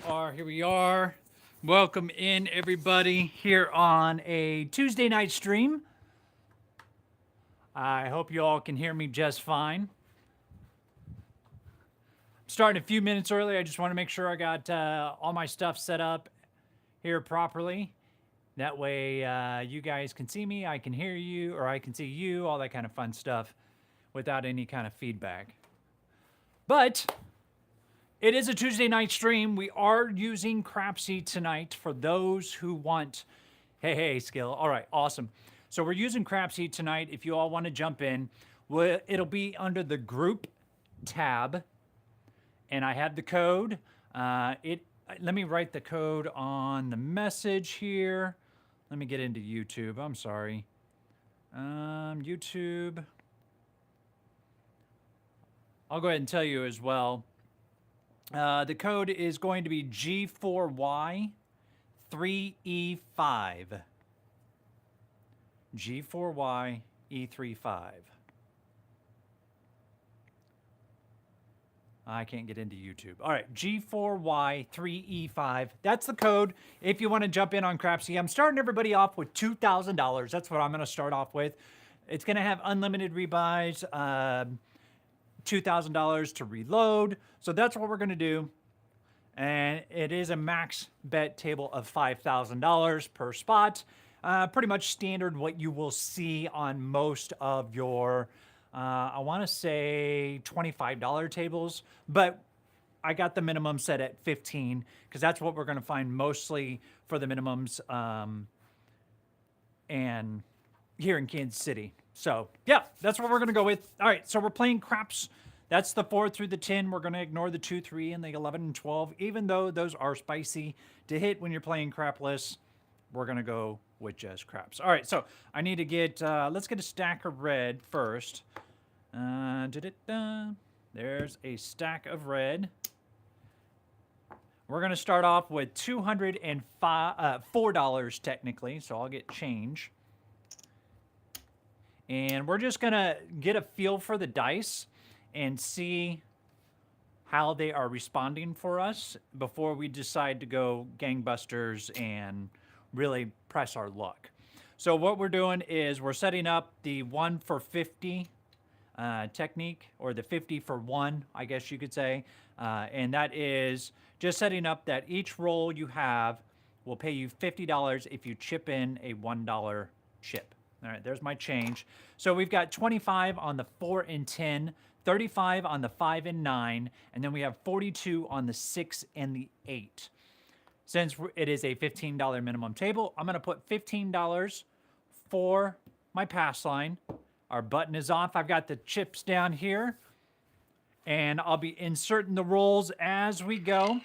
Here we are. Welcome in, everybody, here on a Tuesday night stream. I hope you all can hear me just fine. Starting a few minutes early. I just want to make sure I got all my stuff set up here properly. That way you guys can see me, I can hear you, or I can see you, all that kind of fun stuff without any kind of feedback. But it is a Tuesday night stream. We are using Crapsy tonight for those who want. Hey, Skill. All right, awesome. So we're using Crapsy tonight. If you all want to jump in, it'll be under the group tab, and I have the code. Let me write the code on the message here. Let me get into YouTube. I'm sorry. YouTube. I'll go ahead and tell you as well. The code is going to be G4Y3E5. G4YE35. I can't get into YouTube. All right, G4Y3E5. That's the code if you want to jump in on Crapsy. I'm starting everybody off with $2,000. That's what I'm going to start off with. It's going to have unlimited rebuys, $2,000 to reload. So that's what we're going to do. And it is a max bet table of $5,000 per spot. Pretty much standard what you will see on most of your, I want to say $25 tables, but I got the minimum set at 15 because that's what we're going to find mostly for the minimums and here in Kansas City. So yeah, that's what we're going to go with. All right, so we're playing craps. That's the 4 through the 10. We're going to ignore the 2, 3, and the 11 and 12, even though those are spicy to hit when you're playing crapless. We're going to go with just craps. All right, so I need to get, let's get a stack of red first. There's a stack of red. We're going to start off with $204 technically, so I'll get change. And we're just going to get a feel for the dice and see how they are responding for us before we decide to go gangbusters and really press our luck. So what we're doing is we're setting up the 1 for 50 technique, or the 50 for 1, I guess you could say. And that is just setting up that each roll you have will pay you $50 if you chip in a $1 chip. All right, there's my change. So we've got 25 on the 4 and 10, 35 on the 5 and 9, and then we have 42 on the 6 and the 8. Since it is a $15 minimum table, I'm going to put $15 for my pass line. Our button is off. I've got the chips down here, and I'll be inserting the rolls as we go.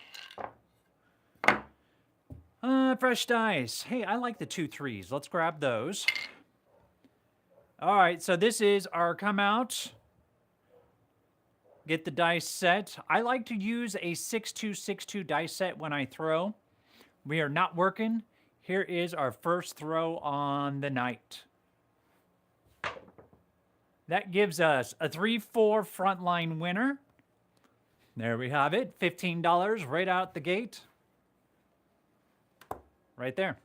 Fresh dice. Hey, I like the 2 3s. Let's grab those. All right, so this is our come out. Get the dice set. I like to use a 6-2-6-2 dice set when I throw. We are not working. Here is our first throw on the night. That gives us a 3-4 frontline winner. There we have it. $15 right out the gate. Right there.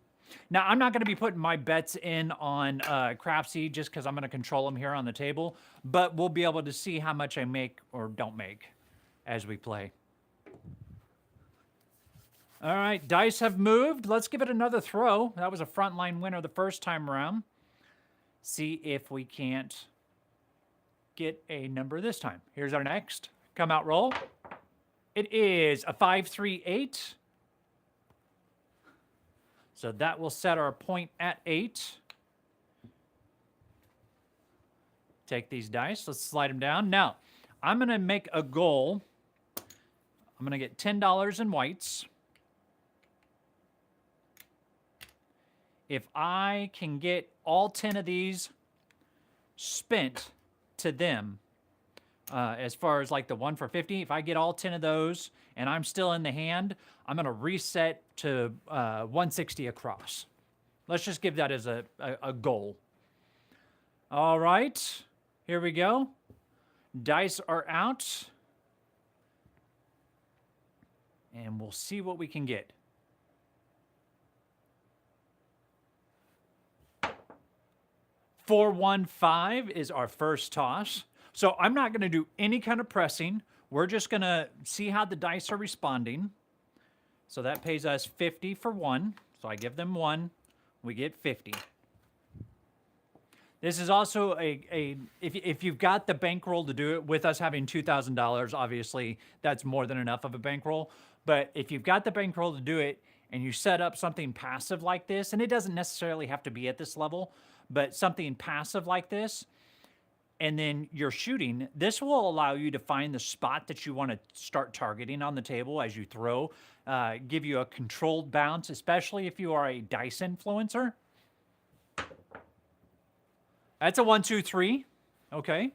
Now, I'm not going to be putting my bets in on Crapsy just because I'm going to control them here on the table, but we'll be able to see how much I make or don't make as we play. All right, dice have moved. Let's give it another throw. That was a frontline winner the first time around. See if we can't get a number this time. Here's our next come out roll. It is a 5-3-8. So that will set our point at 8. Take these dice. Let's slide them down. Now, I'm going to make a goal. I'm going to get $10 in whites. If I can get all 10 of these spent to them, as far as like the 1 for 50, if I get all 10 of those and I'm still in the hand, I'm going to reset to 160 across. Let's just give that as a goal. All right, here we go. Dice are out. And we'll see what we can get. $4-1-5 is our first toss. So I'm not going to do any kind of pressing. We're just going to see how the dice are responding. So that pays us 50 for 1. So I give them 1. We get 50. This is also if you've got the bankroll to do it, with us having $2,000, obviously that's more than enough of a bankroll. But if you've got the bankroll to do it and you set up something passive like this, and it doesn't necessarily have to be at this level, but something passive like this, and then you're shooting, this will allow you to find the spot that you want to start targeting on the table as you throw, give you a controlled bounce, especially if you are a dice influencer. That's a 1, 2, 3. Okay.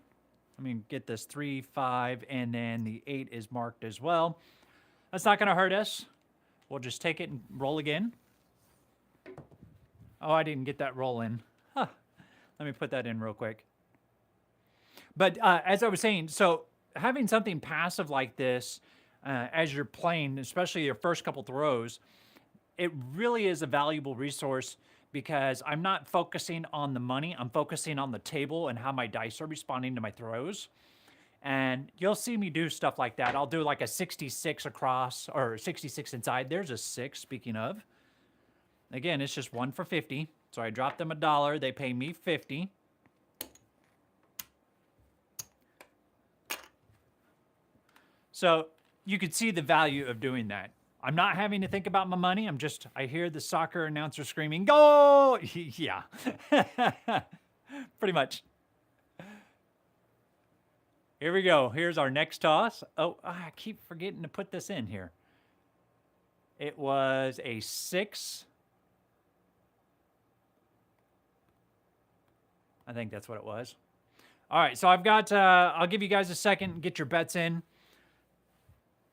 Let me get this 3, 5, and then the 8 is marked as well. That's not going to hurt us. We'll just take it and roll again. Oh, I didn't get that roll in. Huh. Let me put that in real quick. But as I was saying, so having something passive like this as you're playing, especially your first couple throws, it really is a valuable resource because I'm not focusing on the money. I'm focusing on the table and how my dice are responding to my throws. And you'll see me do stuff like that. I'll do like a 66 across or 66 inside. There's a 6, speaking of. Again, it's just 1 for 50. So I drop them $1. They pay me 50. So you could see the value of doing that. I'm not having to think about my money. I hear the soccer announcer screaming, "Go!" Yeah, pretty much. Here we go. Here's our next toss. Oh, I keep forgetting to put this in here. It was a 6. I think that's what it was. All right, so I've got, I'll give you guys a second, get your bets in,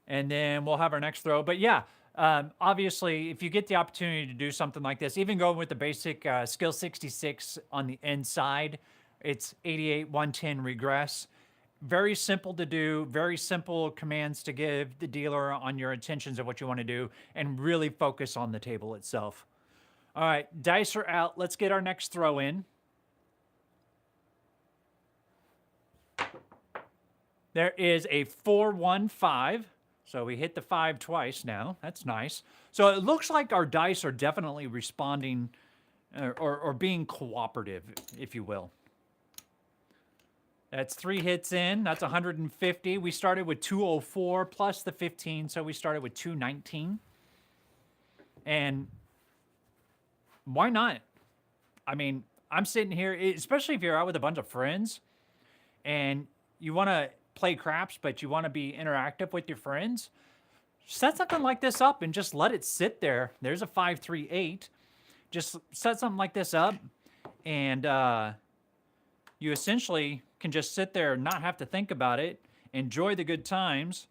and then we'll have our next throw. But yeah, obviously, if you get the opportunity to do something like this, even going with the basic skill 66 on the inside, it's 88, 110 regress. Very simple to do, very simple commands to give the dealer on your intentions of what you want to do, and really focus on the table itself. All right, dice are out. Let's get our next throw in. There is a 4-1-5. So we hit the 5 twice now. That's nice. So it looks like our dice are definitely responding or being cooperative, if you will. That's 3 hits in. That's 150. We started with 204 plus the 15, so we started with 219. And why not? I mean, I'm sitting here, especially if you're out with a bunch of friends and you want to play craps, but you want to be interactive with your friends, set something like this up and just let it sit there. There's a 5-3-8. Just set something like this up, and you essentially can just sit there and not have to think about it, enjoy the good times,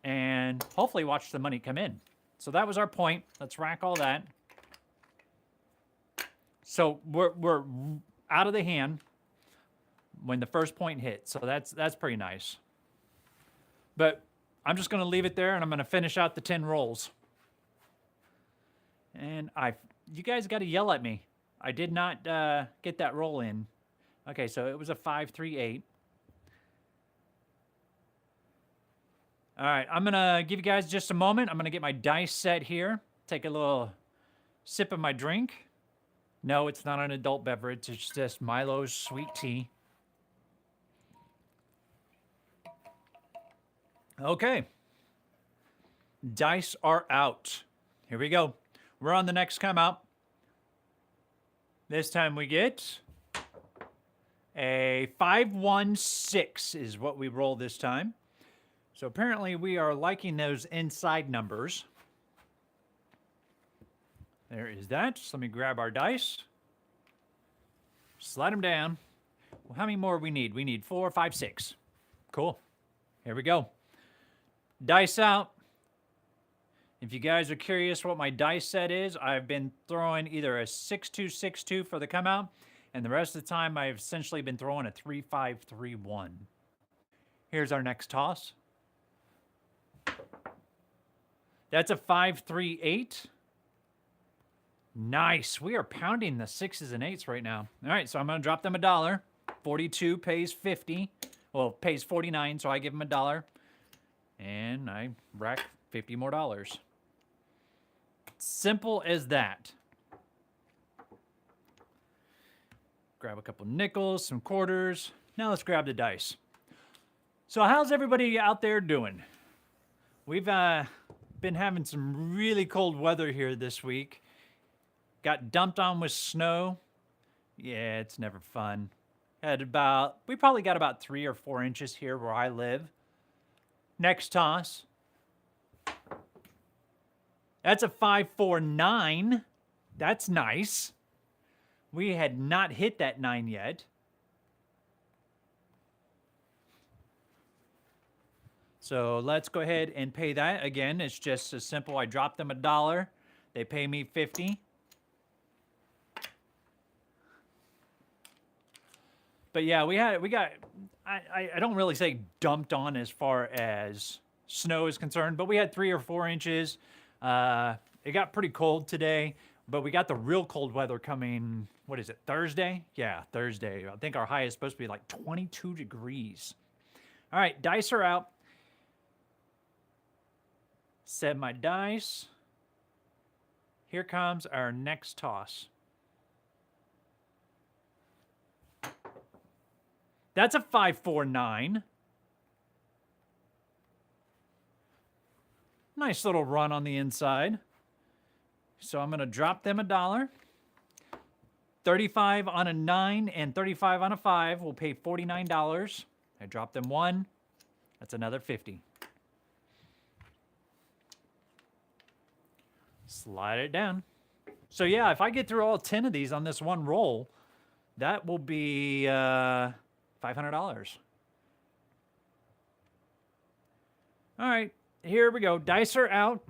and hopefully watch the money come in. So that was our point. Let's rack all that. So we're out of the hand when the first point hit. So that's pretty nice. But I'm just going to leave it there, and I'm going to finish out the 10 rolls. And you guys got to yell at me. I did not get that roll in. Okay, so it was a 5-3-8. All right, I'm going to give you guys just a moment. I'm going to get my dice set here. Take a little sip of my drink. No, it's not an adult beverage. It's just Milo's sweet tea. Okay. Dice are out. Here we go. We're on the next come out. This time we get a 5-1-6 is what we roll this time. So apparently we are liking those inside numbers. There is that. So let me grab our dice. Slide them down. Well, how many more we need? We need 4, 5, 6. Cool. Here we go. Dice out. If you guys are curious what my dice set is, I've been throwing either a 6-2-6-2 for the come out, and the rest of the time I've essentially been throwing a 3-5-3-1. Here's our next toss. That's a 538. Nice. We are pounding the 6s and 8s right now. All right, so I'm going to drop them $1. 42 pays 50. Well, pays 49, so I give them $1. And I rack 50 more dollars. Simple as that. Grab a couple nickels, some quarters. Now let's grab the dice. So how's everybody out there doing? We've been having some really cold weather here this week. Got dumped on with snow. Yeah, it's never fun. We probably got about 3 or 4 inches here where I live. Next toss. That's a 549. That's nice. We had not hit that 9 yet. So let's go ahead and pay that. Again, it's just as simple. I drop them $1. They pay me 50. But yeah, I don't really say dumped on as far as snow is concerned, but we had 3 or 4 inches. It got pretty cold today, but we got the real cold weather coming, what is it, Thursday? Yeah, Thursday. I think our high is supposed to be like 22 degrees. All right, dice are out. Set my dice. Here comes our next toss. That's a 549. Nice little run on the inside. So I'm going to drop them $1. 35 on a 9 and 35 on a 5 will pay $49. I drop them 1. That's another 50. Slide it down. So yeah, if I get through all 10 of these on this one roll, that will be $500. All right, here we go. Dice are out.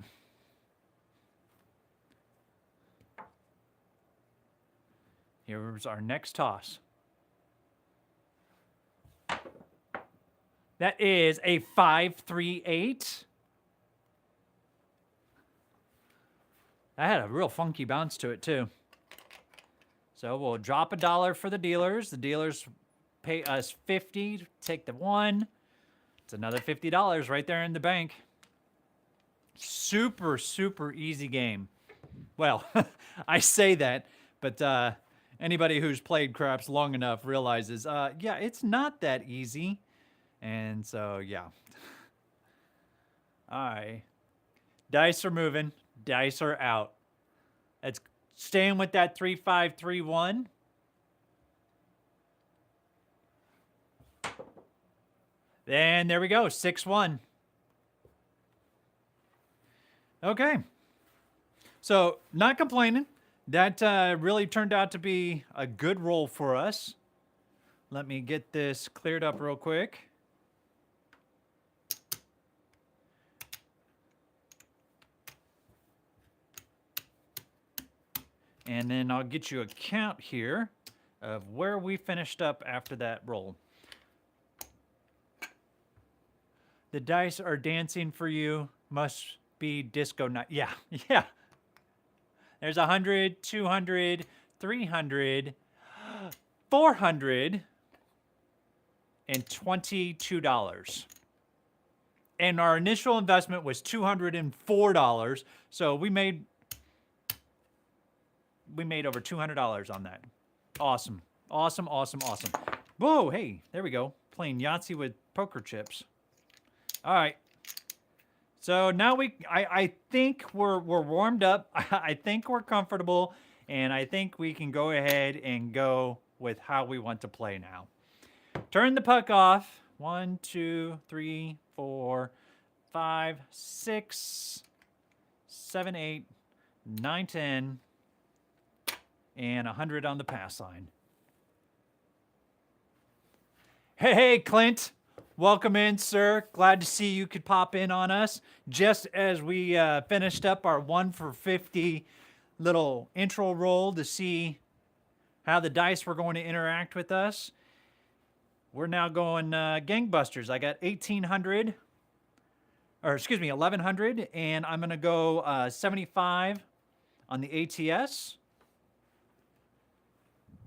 Here's our next toss. That is a 538. That had a real funky bounce to it too. So we'll drop $1 for the dealers. The dealers pay us 50, take the 1. It's another $50 right there in the bank. Super, super easy game. Well, I say that, but anybody who's played craps long enough realizes, yeah, it's not that easy. And so, yeah. All right. Dice are moving. Dice are out. It's staying with that 3531. Then there we go, 6-1. Okay. So, not complaining. That really turned out to be a good roll for us. Let me get this cleared up real quick. And then I'll get you a count here of where we finished up after that roll. The dice are dancing for you. Must be disco night. Yeah, yeah. There's 100, 200, 300, 422. And our initial investment was $204. So we made over $200 on that. Awesome. Awesome, awesome, awesome. Whoa, hey, there we go. Playing Yahtzee with poker chips. All right. So now I think we're warmed up. I think we're comfortable, and I think we can go ahead and go with how we want to play now. Turn the puck off. 1, 2, 3, 4, 5, 6, 7, 8, 9, 10, and 100 on the pass line. Hey, Clint. Welcome in, sir. Glad to see you could pop in on us. Just as we finished up our 1 for 50 little intro roll to see how the dice were going to interact with us. We're now going gangbusters. I got 1,800. or excuse me, 1100, and I'm gonna go 75 on the ATS.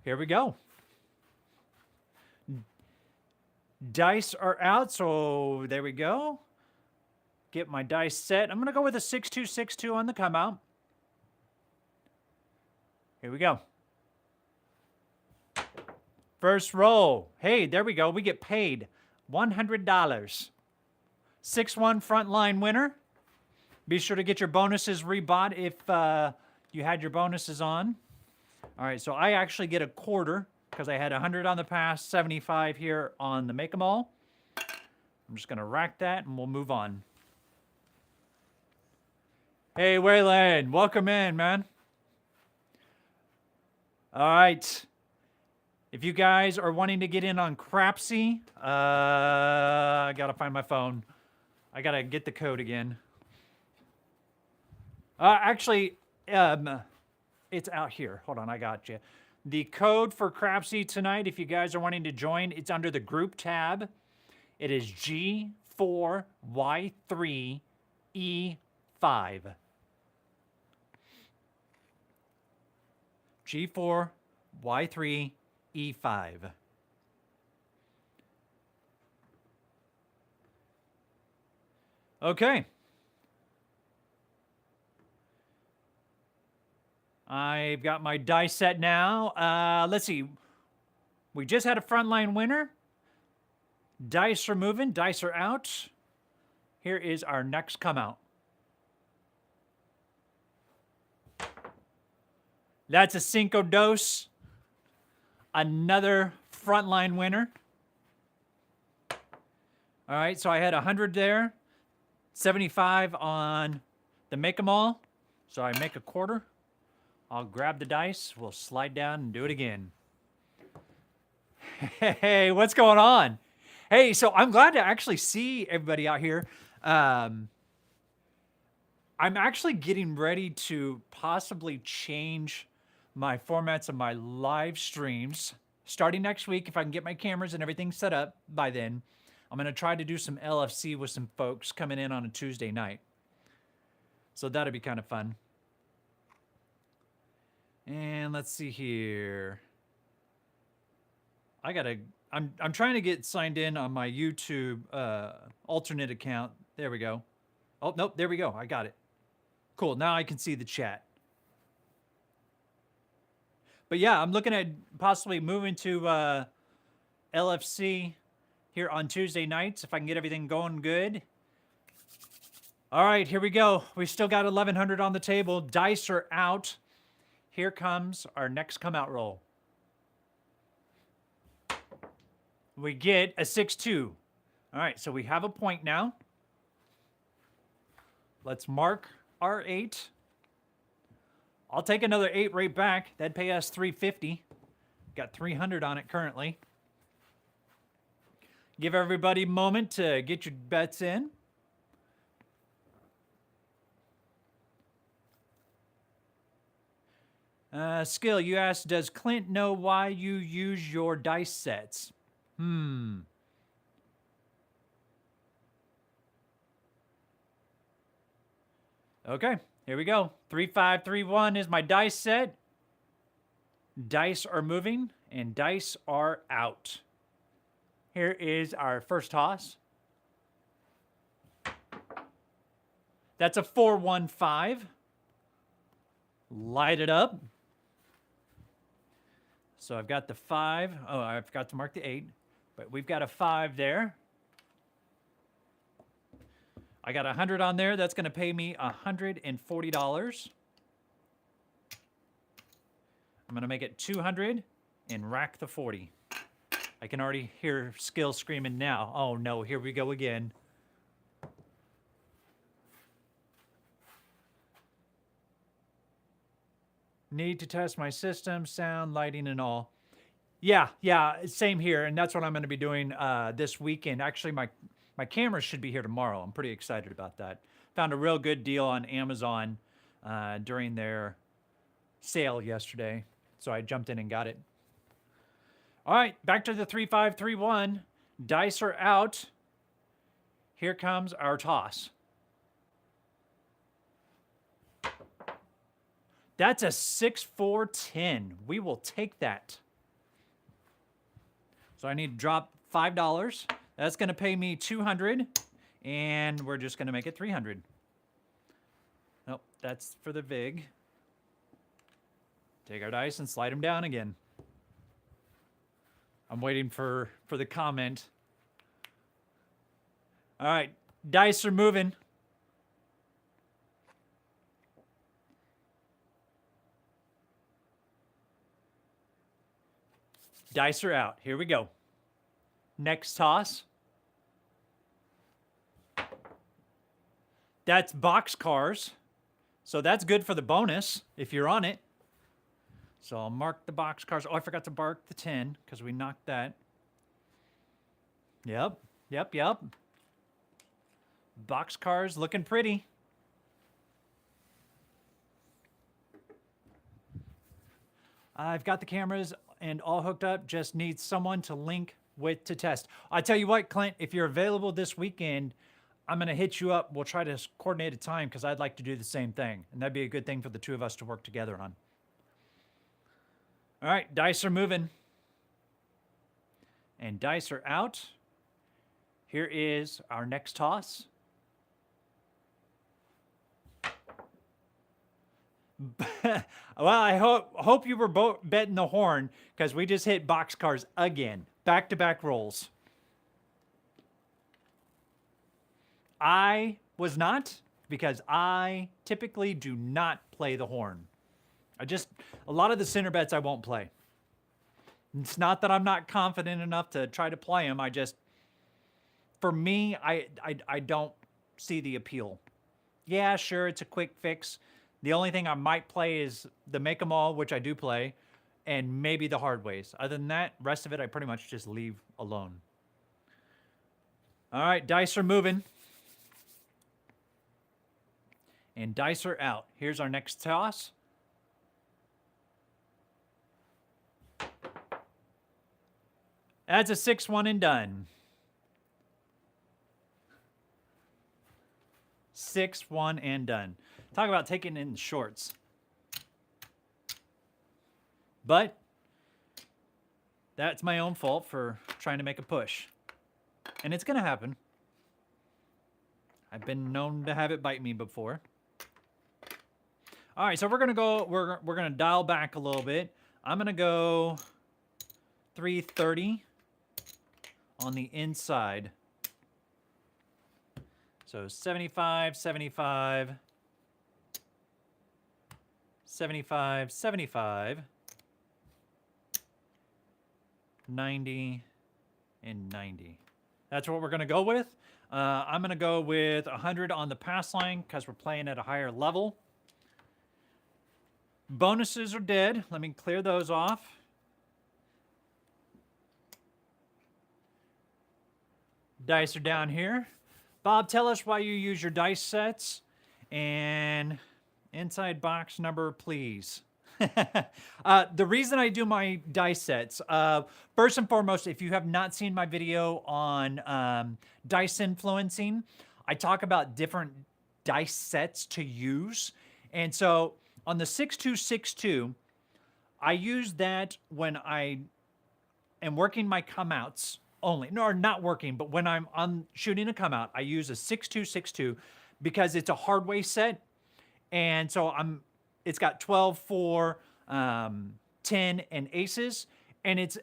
Here we go. Dice are out, so there we go. Get my dice set. I'm gonna go with a 6262 on the come out. Here we go. First roll. Hey, there we go. We get paid $100. 6-1 frontline winner. Be sure to get your bonuses rebought if you had your bonuses on. All right, so I actually get a quarter because I had 100 on the pass, 75 here on the make 'em all. I'm just going to rack that and we'll move on. Hey, Wayland, welcome in, man. All right. If you guys are wanting to get in on Crapsy, I got to find my phone. I got to get the code again. Actually, it's out here. Hold on, I got you. The code for Crapsy tonight, if you guys are wanting to join, it's under the group tab. It is G4Y3E5. G4Y3E5. Okay. I've got my dice set now. Let's see. We just had a frontline winner. Dice are moving. Dice are out. Here is our next come out. That's a Cinco Dos. Another frontline winner. All right, so I had 100 there. 75 on the make 'em all. So I make a quarter. I'll grab the dice. We'll slide down and do it again. Hey, what's going on? Hey, so I'm glad to actually see everybody out here. I'm actually getting ready to possibly change my formats of my live streams starting next week. If I can get my cameras and everything set up by then, I'm going to try to do some LFC with some folks coming in on a Tuesday night. So that'll be kind of fun. And let's see here. I'm trying to get signed in on my YouTube alternate account. There we go. Oh, nope, there we go. I got it. Cool, now I can see the chat. But yeah, I'm looking at possibly moving to LFC here on Tuesday nights if I can get everything going good. All right, here we go. We still got 1100 on the table. Dice are out. Here comes our next come out roll. We get a 6-2. All right, so we have a point now. Let's mark our 8. I'll take another 8 right back. That'd pay us $350. Got 300 on it currently. Give everybody a moment to get your bets in. Skill, you asked, does Clint know why you use your dice sets? Okay, here we go. 3531 is my dice set. Dice are moving and dice are out. Here is our first toss. That's a 415. Light it up. So I've got the 5. Oh, I forgot to mark the 8. But we've got a 5 there. I got 100 on there. That's going to pay me $140. I'm going to make it 200 and rack the 40. I can already hear Skill screaming now. Oh no, here we go again. Need to test my system, sound, lighting, and all. Yeah, same here. And that's what I'm going to be doing this weekend. Actually, my camera should be here tomorrow. I'm pretty excited about that. Found a real good deal on Amazon during their sale yesterday. So I jumped in and got it. All right, back to the 3531. Dice are out. Here comes our toss. That's a 6, 4, 10. We will take that. So I need to drop $5. That's going to pay me 200, and we're just going to make it 300. Nope, that's for the VIG. Take our dice and slide them down again. I'm waiting for the comment. All right, dice are moving. Dice are out. Here we go. Next toss. That's boxcars. So that's good for the bonus if you're on it. So I'll mark the boxcars. Oh, I forgot to mark the 10 because we knocked that. Yep. Boxcars looking pretty. I've got the cameras and all hooked up. Just need someone to link with to test. I tell you what, Clint, if you're available this weekend, I'm going to hit you up. We'll try to coordinate a time because I'd like to do the same thing. And that'd be a good thing for the two of us to work together on. All right, dice are moving. And dice are out. Here is our next toss. Well, I hope you were betting the horn because we just hit boxcars again. Back-to-back rolls. I was not because I typically do not play the horn. A lot of the center bets I won't play. It's not that I'm not confident enough to try to play them. For me, I don't see the appeal. Yeah, sure, it's a quick fix. The only thing I might play is the make 'em all, which I do play, and maybe the hard ways. Other than that, rest of it I pretty much just leave alone. All right, dice are moving. And dice are out. Here's our next toss. That's a 6, 1 and done. 6, 1 and done. Talk about taking in shorts. But that's my own fault for trying to make a push. And it's going to happen. I've been known to have it bite me before. All right, so we're going to go, we're going to dial back a little bit. I'm going to go 330 on the inside. So 75, 75, 75, 75, 90, and 90. That's what we're going to go with. I'm going to go with 100 on the pass line because we're playing at a higher level. Bonuses are dead. Let me clear those off. Dice are down here. Bob, tell us why you use your dice sets and inside box number, please. The reason I do my dice sets, first and foremost, if you have not seen my video on dice influencing, I talk about different dice sets to use. And so on the 6262, I use that when I am working my come outs only. No, not working, but when I'm on shooting a come out, I use a 6262 because it's a hard way set. And so it's got 12, 4, 10, and aces. And it's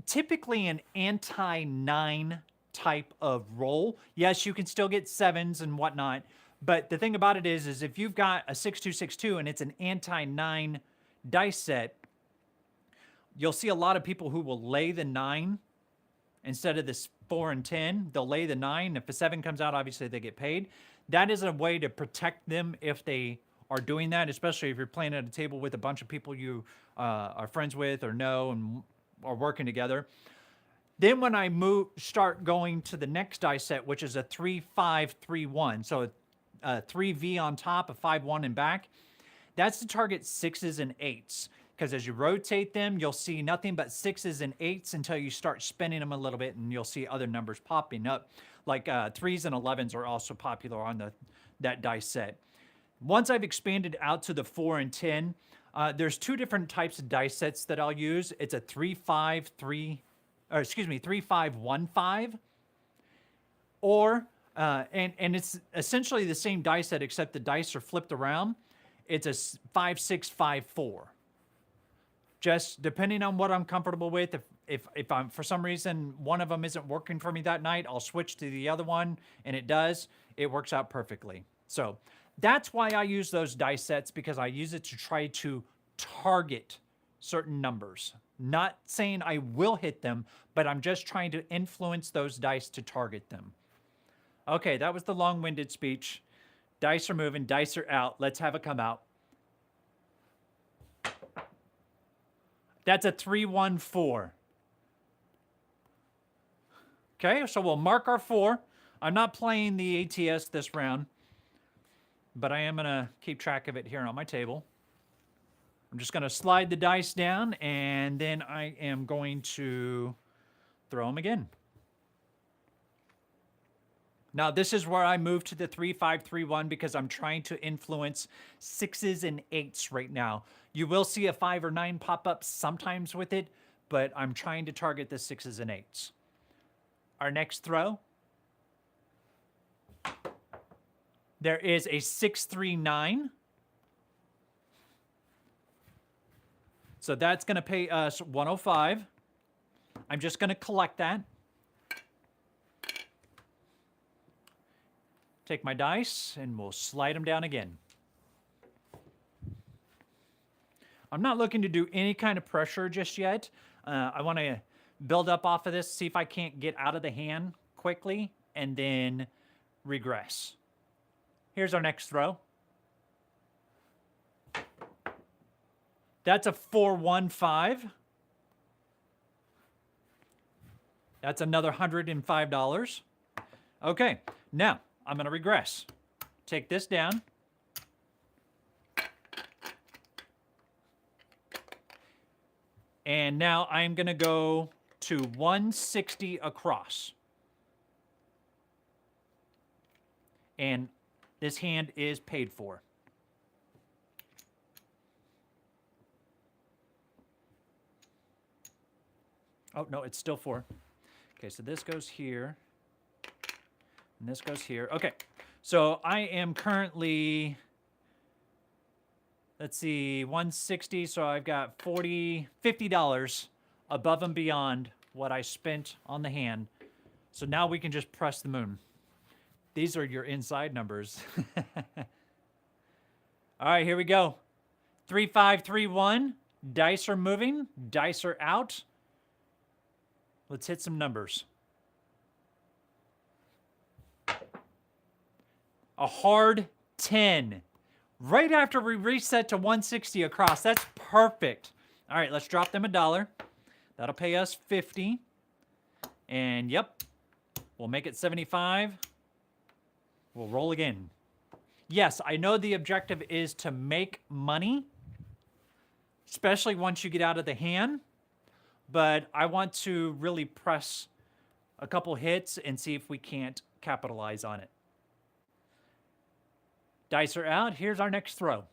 typically an anti-9 type of roll. Yes, you can still get sevens and whatnot. But the thing about it is if you've got a 6262 and it's an anti-9 dice set, you'll see a lot of people who will lay the 9 instead of this 4 and 10. They'll lay the 9. If a 7 comes out, obviously they get paid. That is a way to protect them if they are doing that, especially if you're playing at a table with a bunch of people you are friends with or know and are working together. Then when I start going to the next dice set, which is a 3-5-3-1, so a 3V on top, a 5-1 in back, that's to target 6s and 8s. Because as you rotate them, you'll see nothing but 6s and 8s until you start spinning them a little bit, and you'll see other numbers popping up. Like 3s and 11s are also popular on that dice set. Once I've expanded out to the 4 and 10, There's two different types of dice sets that I'll use. It's a 3-5-1-5, or and it's essentially the same dice set except the dice are flipped around. It's a 5-6-5-4. Just depending on what I'm comfortable with. If I'm for some reason one of them isn't working for me that night, I'll switch to the other one, and it does. It works out perfectly. So that's why I use those dice sets, because I use it to try to target certain numbers. Not saying I will hit them, but I'm just trying to influence those dice to target them. Okay, that was the long-winded speech. Dice are moving, dice are out. Let's have it come out. That's a 3-1-4. Okay, so we'll mark our 4. I'm not playing the ATS this round, but I am going to keep track of it here on my table. I'm just going to slide the dice down, and then I am going to throw them again. Now, this is where I move to the 3-5-3-1 because I'm trying to influence 6s and 8s right now. You will see a 5 or 9 pop up sometimes with it, but I'm trying to target the 6s and 8s. Our next throw. There is a 6-3-9. So that's going to pay us 105. I'm just going to collect that. Take my dice, and we'll slide them down again. I'm not looking to do any kind of pressure just yet. I want to build up off of this, see if I can't get out of the hand quickly, and then regress. Here's our next throw. That's a 4-1-5. That's another $105. Okay, now I'm going to regress. Take this down. And now I'm going to go to 160 across. And this hand is paid for. Oh, no, it's still 4. Okay, so this goes here. And this goes here. Okay, so I am currently, let's see, 160. So I've got $50 above and beyond what I spent on the hand. So now we can just press the moon. These are your inside numbers. All right, here we go. 3-5-3-1. Dice are moving. Dice are out. Let's hit some numbers. A hard 10. Right after we reset to 160 across. That's perfect. All right, let's drop them $1. That'll pay us 50. And yep, we'll make it 75. We'll roll again. Yes, I know the objective is to make money, especially once you get out of the hand. But I want to really press a couple hits and see if we can't capitalize on it. Dice are out. Here's our next throw.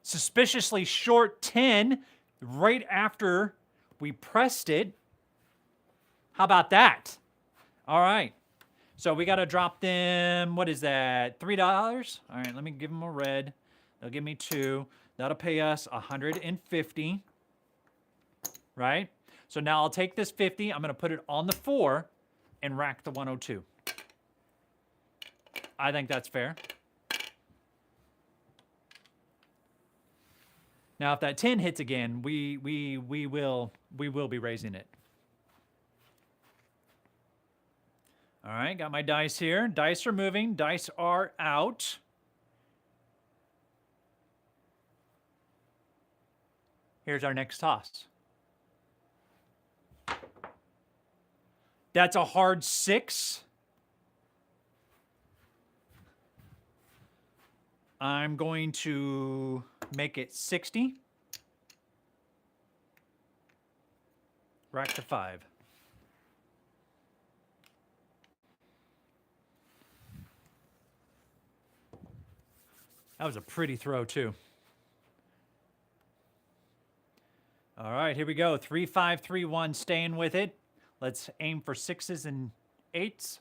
Suspiciously short 10 right after we pressed it. How about that? All right. So we got to drop them, what is that, $3? All right, let me give them a red. They'll give me 2. That'll pay us 150, right? So now I'll take this 50. I'm going to put it on the 4 and rack the 102. I think that's fair. Now, if that 10 hits again, we will be raising it. All right, got my dice here. Dice are moving. Dice are out. Here's our next toss. That's a hard 6. I'm going to make it 60. Rack to 5. That was a pretty throw, too. All right, here we go. 3, 5, 3, 1, staying with it. Let's aim for 6s and 8s.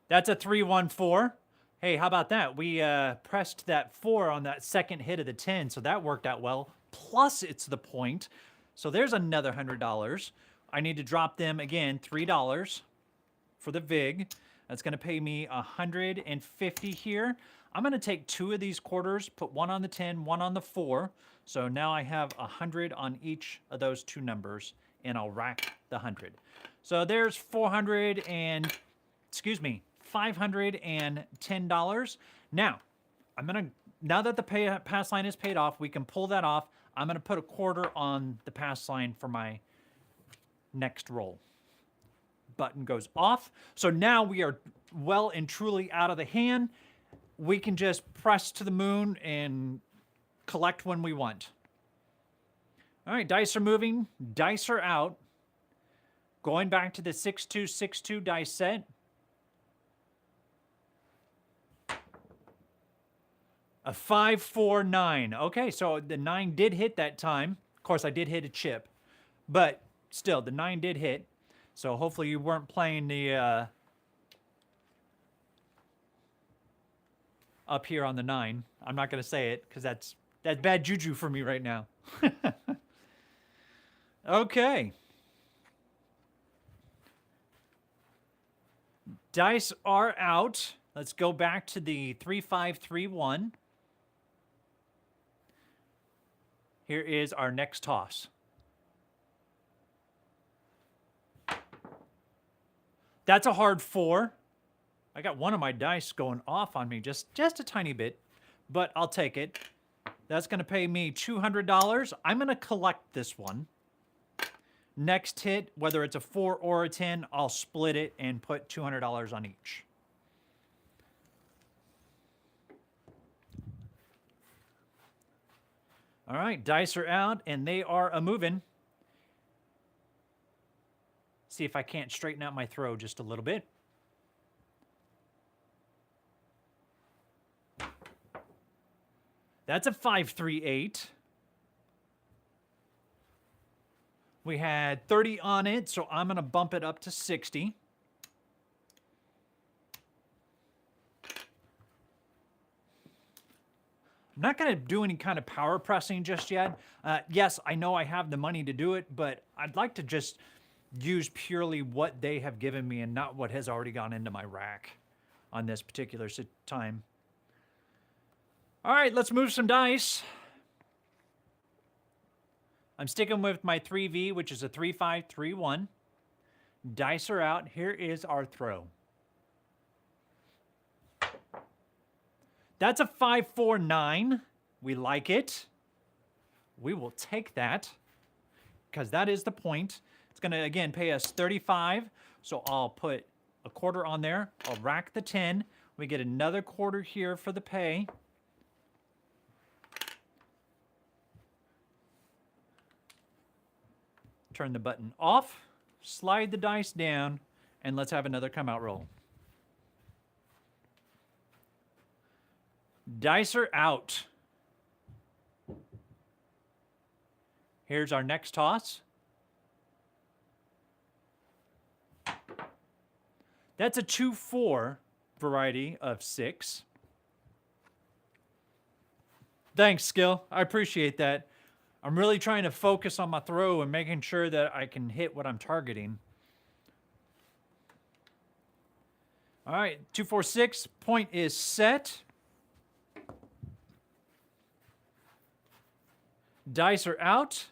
That's a 3, 1, 4. Hey, how about that? We pressed that 4 on that second hit of the 10, so that worked out well. Plus, it's the point. So there's another $100. I need to drop them, again, $3 for the VIG. That's going to pay me $150 here. I'm going to take 2 of these quarters, put 1 on the 10, 1 on the 4. So now I have 100 on each of those 2 numbers, and I'll rack the 100. So there's $510. Now, now that the pass line is paid off, we can pull that off. I'm going to put a quarter on the pass line for my next roll. Button goes off. So now we are well and truly out of the hand. We can just press to the moon and collect when we want. All right, dice are moving. Dice are out. Going back to the 6262 dice set. A 5, 4, 9. Okay, so the 9 did hit that time. Of course, I did hit a chip. But still, the 9 did hit. So hopefully you weren't playing the up here on the 9. I'm not going to say it because that's bad juju for me right now. Okay. Dice are out. Let's go back to the 3, 5, 3, 1. Here is our next toss. That's a hard 4. I got one of my dice going off on me just a tiny bit, but I'll take it. That's going to pay me $200. I'm going to collect this one. Next hit, whether it's a 4 or a 10, I'll split it and put $200 on each. All right, dice are out, and they are a-moving. See if I can't straighten out my throw just a little bit. That's a 5, 3, 8. We had 30 on it, so I'm going to bump it up to 60. I'm not going to do any kind of power pressing just yet. Yes, I know I have the money to do it, but I'd like to just use purely what they have given me and not what has already gone into my rack on this particular time. All right, let's move some dice. I'm sticking with my 3V, which is a 3, 5, 3, 1. Dice are out. Here is our throw. That's a 5, 4, 9. We like it. We will take that because that is the point. It's going to, again, pay us 35. So I'll put a quarter on there. I'll rack the 10. We get another quarter here for the pay. Turn the button off, slide the dice down, and let's have another come out roll. Dice are out. Here's our next toss. That's a 2, 4 variety of 6. Thanks, Skill. I appreciate that. I'm really trying to focus on my throw and making sure that I can hit what I'm targeting. All right, 2, 4, 6. Point is set. Dice are out.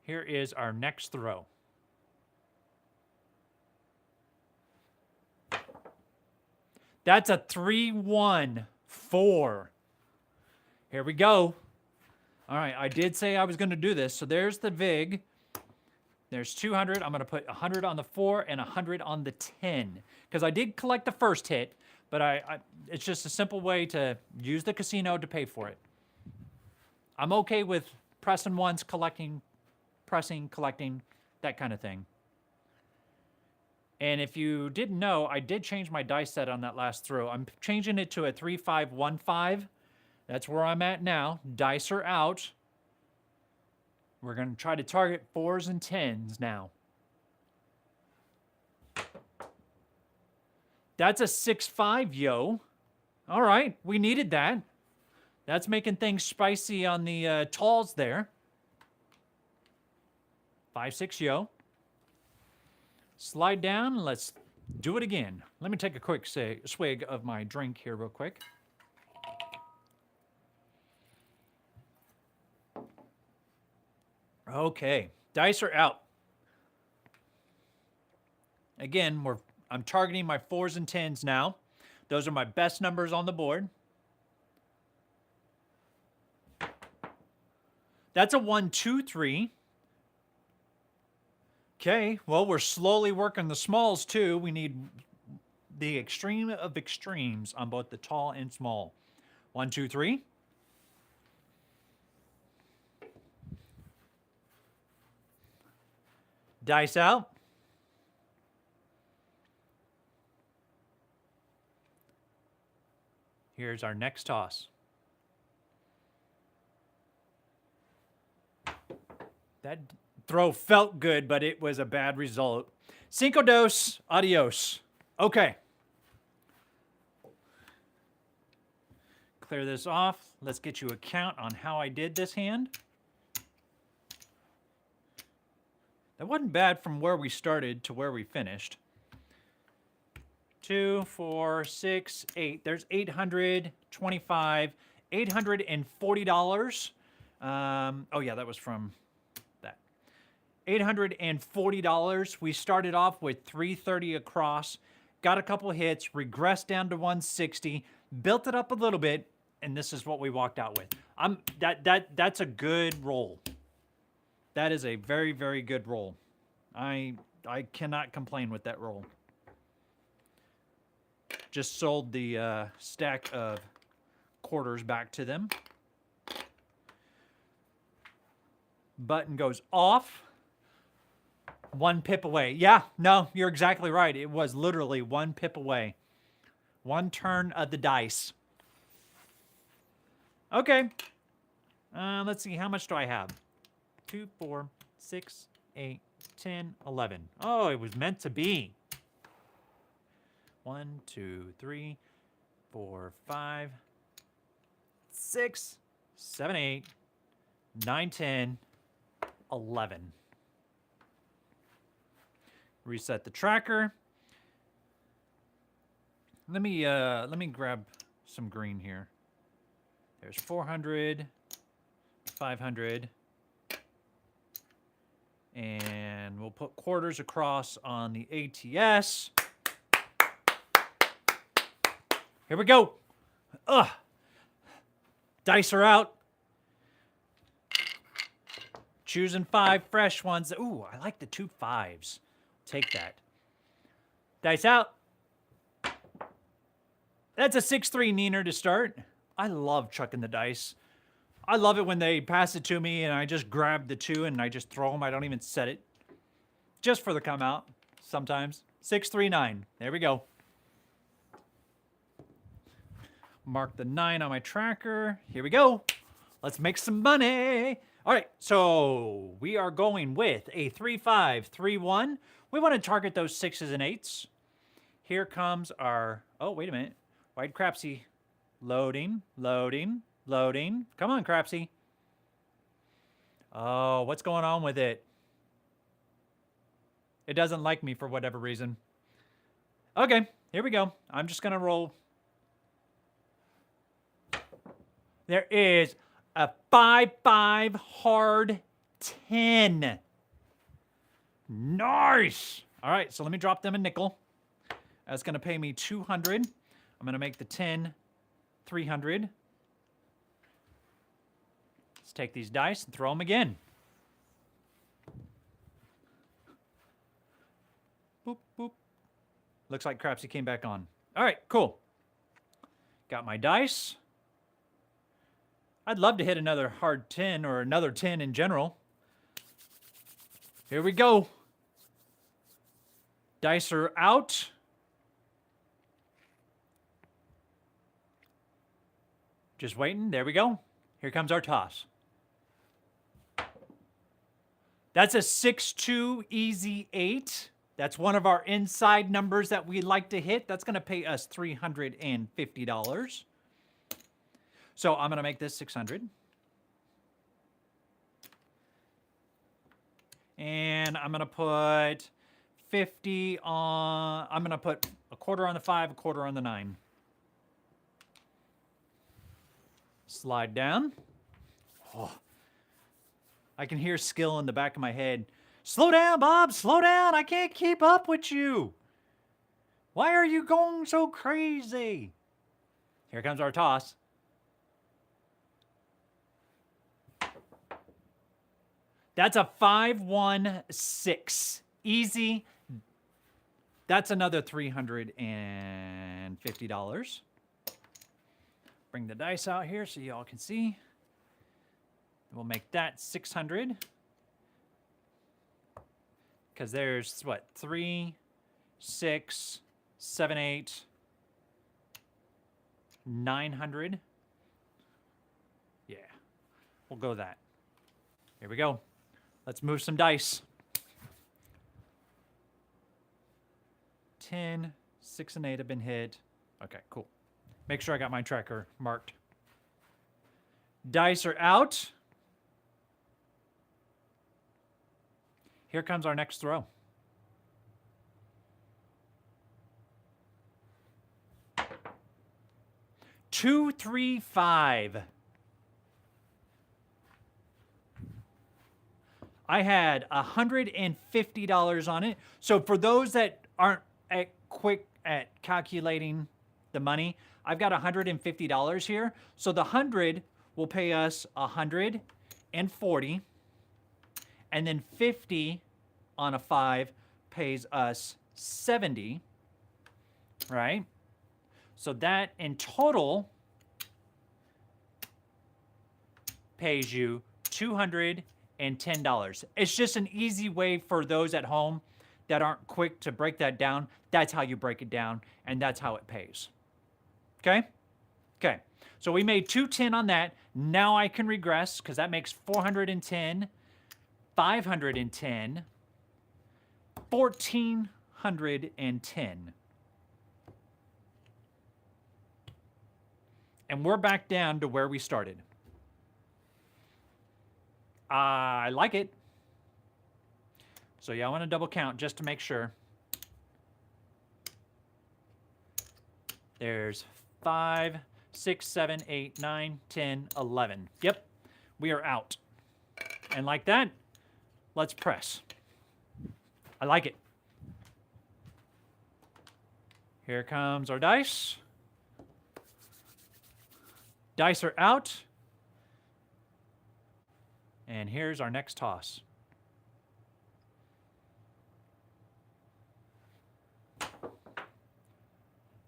Here is our next throw. That's a 3, 1, 4. Here we go. All right, I did say I was going to do this. So there's the VIG. There's 200. I'm going to put 100 on the 4 and 100 on the 10. Because I did collect the first hit, but it's just a simple way to use the casino to pay for it. I'm okay with pressing once, collecting, pressing, collecting, that kind of thing. And if you didn't know, I did change my dice set on that last throw. I'm changing it to a 3-5-1-5. That's where I'm at now. Dice are out. We're going to try to target 4s and 10s now. That's a 6-5, yo. All right, we needed that. That's making things spicy on the talls there. 5-6, yo. Slide down. Let's do it again. Let me take a quick swig of my drink here real quick. Okay, dice are out. Again, I'm targeting my 4s and 10s now. Those are my best numbers on the board. That's a 1, 2, 3. Okay, well, we're slowly working the smalls too. We need the extreme of extremes on both the tall and small. 1, 2, 3. Dice out. Here's our next toss. That throw felt good, but it was a bad result. Cinco dos, adios. Okay. Clear this off. Let's get you a count on how I did this hand. That wasn't bad from where we started to where we finished. 2, 4, 6, 8. There's $825, $840. Oh yeah, that was from that. $840. We started off with 330 across, got a couple hits, regressed down to 160, built it up a little bit, and this is what we walked out with. That's a good roll. That is a very, very good roll. I cannot complain with that roll. Just sold the stack of quarters back to them. Button goes off. 1 pip away. Yeah, no, you're exactly right. It was literally 1 pip away. 1 turn of the dice. Okay. Let's see, how much do I have? 2, 4, 6, 8, 10, 11. Oh, it was meant to be. 1, 2, 3, 4, 5, 6, 7, 8, 9, 10, 11. Reset the tracker. Let me grab some green here. There's 400, 500, and we'll put quarters across on the ATS. Here we go. Ugh. Dice are out. Choosing 5 fresh ones. Ooh, I like the 2 5s. Take that. Dice out. That's a 6-3 neener to start. I love chucking the dice. I love it when they pass it to me and I just grab the 2 and I just throw them. I don't even set it. Just for the come out sometimes. 6, 3, 9. There we go. Mark the 9 on my tracker. Here we go. Let's make some money. All right, so we are going with a 3-5-3-1. We want to target those 6s and 8s. Here comes our, oh, wait a minute. White Crapsy. Loading, loading, loading. Come on, Crapsy. Oh, what's going on with it? It doesn't like me for whatever reason. Okay, here we go. I'm just going to roll. There is a 5-5 hard 10. Nice. All right, so let me drop them a nickel. That's going to pay me 200. I'm going to make the 10 300. Let's take these dice and throw them again. Boop, boop. Looks like Crapsy came back on. All right, cool. Got my dice. I'd love to hit another hard 10 or another 10 in general. Here we go. Dice are out. Just waiting. There we go. Here comes our toss. That's a 6-2 easy 8. That's one of our inside numbers that we like to hit. That's going to pay us $350. So I'm going to make this 600. And I'm going to put 50 on, I'm going to put a quarter on the 5, a quarter on the 9. Slide down. Oh, I can hear skill in the back of my head. Slow down, Bob, slow down. I can't keep up with you. Why are you going so crazy? Here comes our toss. That's a 5-1-6. Easy. That's another $350. Bring the dice out here so y'all can see. We'll make that 600. Because there's what? 3, 6, 7, 8, 900. Yeah, we'll go that. Here we go. Let's move some dice. 10, 6, and 8 have been hit. Okay, cool. Make sure I got my tracker marked. Dice are out. Here comes our next throw. Two, 3, 5. I had $150 on it. So for those that aren't quick at calculating the money, I've got $150 here. So the 100 will pay us 140, and then 50 on a 5 pays us 70, right? So that in total pays you $210. It's just an easy way for those at home that aren't quick to break that down. That's how you break it down, and that's how it pays. Okay? Okay. So we made 210 on that. Now I can regress because that makes 410, 510, 1,410. And we're back down to where we started. I like it. So yeah, I want to double count just to make sure. There's 5, 6, 7, 8, 9, 10, 11. Yep, we are out. And like that, let's press. I like it. Here comes our dice. Dice are out. And here's our next toss.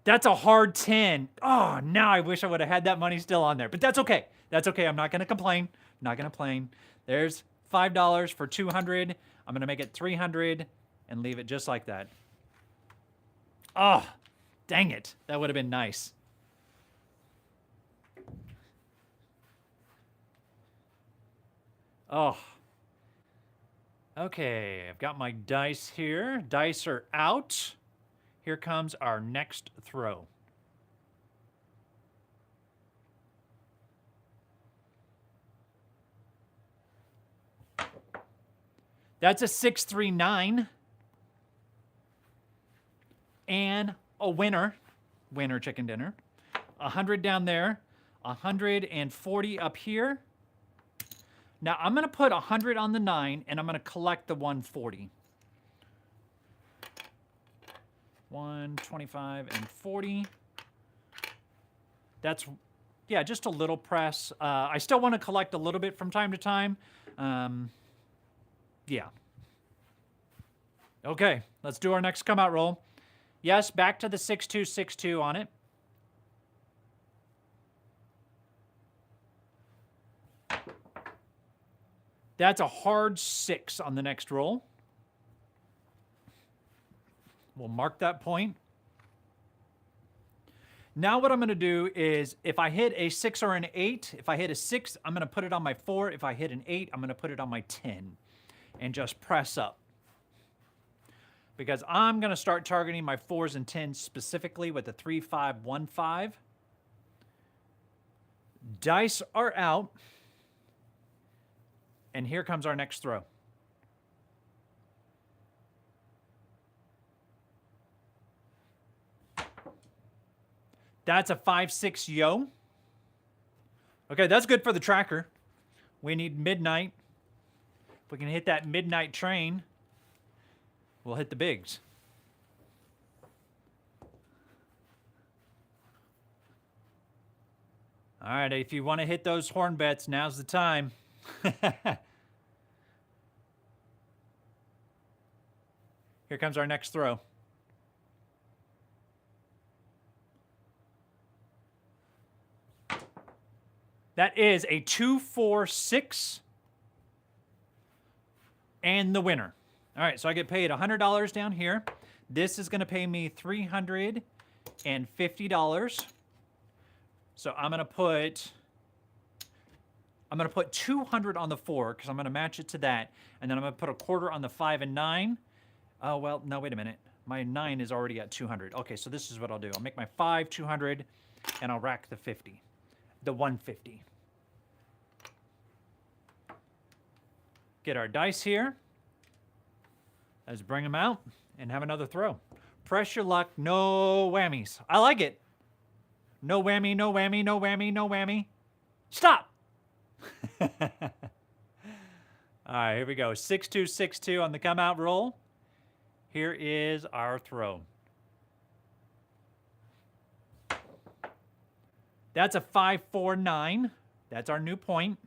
That's a hard 10. Oh, now I wish I would have had that money still on there. But that's okay. That's okay. I'm not going to complain. Not going to complain. There's $5 for 200. I'm going to make it 300 and leave it just like that. Oh, dang it. That would have been nice. Oh. Okay, I've got my dice here. Dice are out. Here comes our next throw. That's a 639. And a winner. Winner chicken dinner. 100 down there. 140 up here. Now I'm going to put 100 on the 9 and I'm going to collect the 140. 125 and 40. That's, yeah, just a little press. I still want to collect a little bit from time to time. Yeah. Okay, let's do our next come out roll. Yes, back to the 6262 on it. That's a hard 6 on the next roll. We'll mark that point. Now what I'm going to do is if I hit a 6 or an 8, if I hit a 6, I'm going to put it on my 4. If I hit an 8, I'm going to put it on my 10 and just press up. Because I'm going to start targeting my 4s and 10s specifically with the 3, 5, 1, 5. Dice are out. And here comes our next throw. That's a 5-6 yo. Okay, that's good for the tracker. We need midnight. If we can hit that midnight train, we'll hit the bigs. All right, if you want to hit those horn bets, now's the time. Here comes our next throw. That is a 2, 4, 6 and the winner. All right, so I get paid $100 down here. This is going to pay me $350. So I'm going to put 200 on the 4 because I'm going to match it to that, and then I'm going to put a quarter on the 5 and 9. Oh, well, no, wait a minute. My 9 is already at 200. Okay, so this is what I'll do. I'll make my 5 200 and I'll rack the 50. The 150. Get our dice here. Let's bring them out and have another throw. Press your luck, no whammies. I like it. No whammy, no whammy, no whammy, no whammy. Stop! All right, here we go. 6-2-6-2 on the come out roll. Here is our throw. That's a 5-4-9. That's our new point.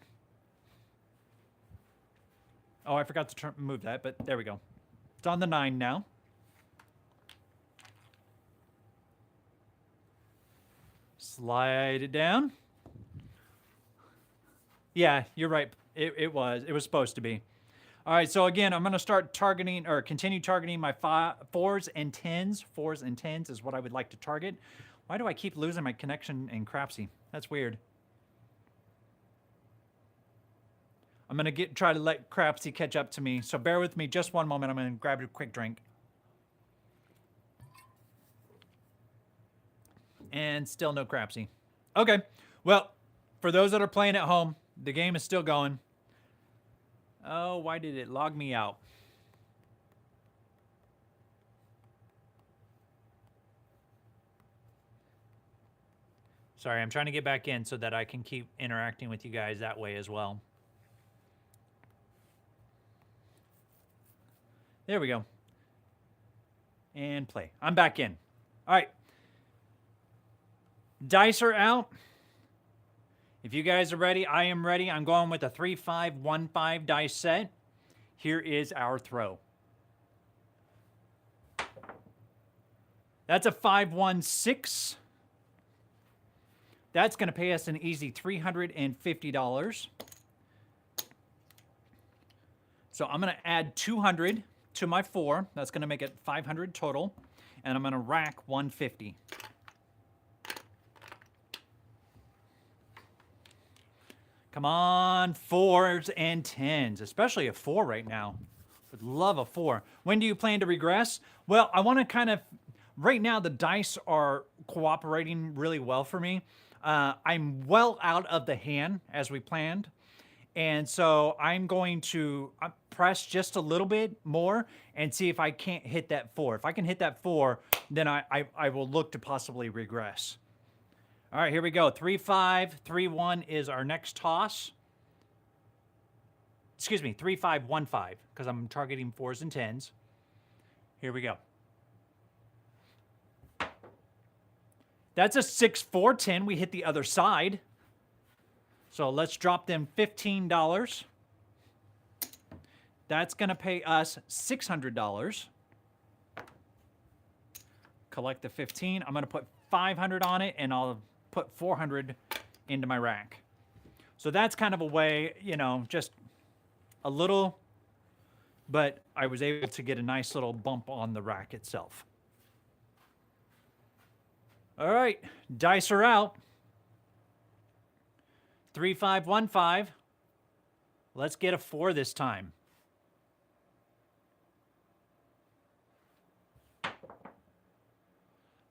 Oh, I forgot to move that, but there we go. It's on the 9 now. Slide it down. Yeah, you're right. It was supposed to be. All right, so again, I'm going to start targeting or continue targeting my 4s and 10s. 4s and 10s is what I would like to target. Why do I keep losing my connection in Crapsy? That's weird. I'm going to try to let Crapsy catch up to me. So bear with me just one moment. I'm going to grab a quick drink. And still no Crapsy. Okay. Well, for those that are playing at home, the game is still going. Oh, why did it log me out? Sorry, I'm trying to get back in so that I can keep interacting with you guys that way as well. There we go. And play. I'm back in. All right. Dice are out. If you guys are ready, I am ready. I'm going with a 3-5-1-5 dice set. Here is our throw. That's a 5-1-6. That's going to pay us an easy $350. So I'm going to add 200 to my 4. That's going to make it 500 total. And I'm going to rack 150. Come on, 4s and 10s, especially a 4 right now. Would love a 4. When do you plan to regress? Well, I want to kind of, right now the dice are cooperating really well for me. I'm well out of the hand as we planned. And so I'm going to press just a little bit more and see if I can't hit that 4. If I can hit that 4, then I will look to possibly regress. All right, here we go. 3-5, 3-1 is our next toss. Excuse me, 3-5-1-5, because I'm targeting 4s and 10s. Here we go. That's a 6-4-10. We hit the other side. So let's drop them $15. That's going to pay us $600. Collect the 15. I'm going to put 500 on it, and I'll put 400 into my rack. So that's kind of a way, you know, just a little, but I was able to get a nice little bump on the rack itself. All right, dice are out. 3, 5, 1, 5. Let's get a 4 this time.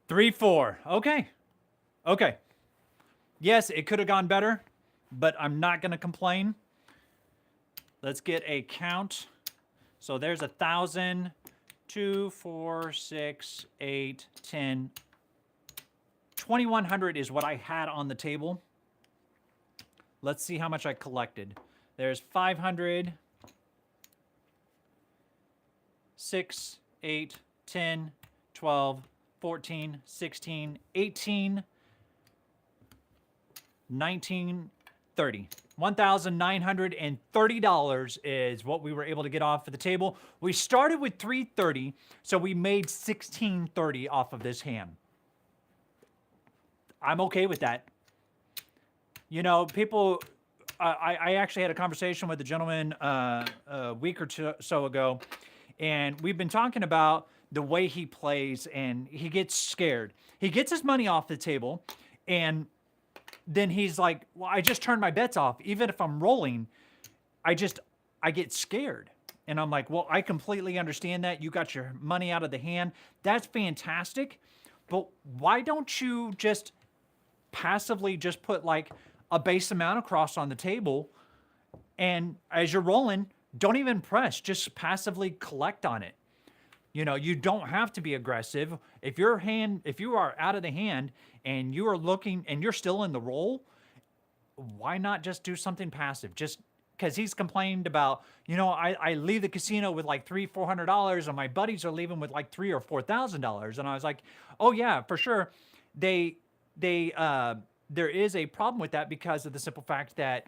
3, 4. Okay. Okay. Yes, it could have gone better, but I'm not going to complain. Let's get a count. So there's 1,000, 2, 4, 6, 8, 10. 2,100 is what I had on the table. Let's see how much I collected. There's 500, 6, 8, 10, 12, 14, 16, 18, 19, 30. $1,930 is what we were able to get off of the table. We started with $330, so we made $1,630 off of this hand. I'm okay with that. You know, people, I actually had a conversation with a gentleman a week or so ago, and we've been talking about the way he plays, and he gets scared. He gets his money off the table, and then he's like, well, I just turned my bets off. Even if I'm rolling, I get scared. And I'm like, well, I completely understand that. You got your money out of the hand. That's fantastic. But why don't you just passively just put like a base amount across on the table, and as you're rolling, don't even press, just passively collect on it. You know, you don't have to be aggressive. If you are out of the hand and you are looking and you're still in the roll, why not just do something passive? Just because he's complained about, you know, I leave the casino with like $300-400 and my buddies are leaving with like $3,000 or $4,000. And I was like, oh yeah, for sure. There is a problem with that because of the simple fact that,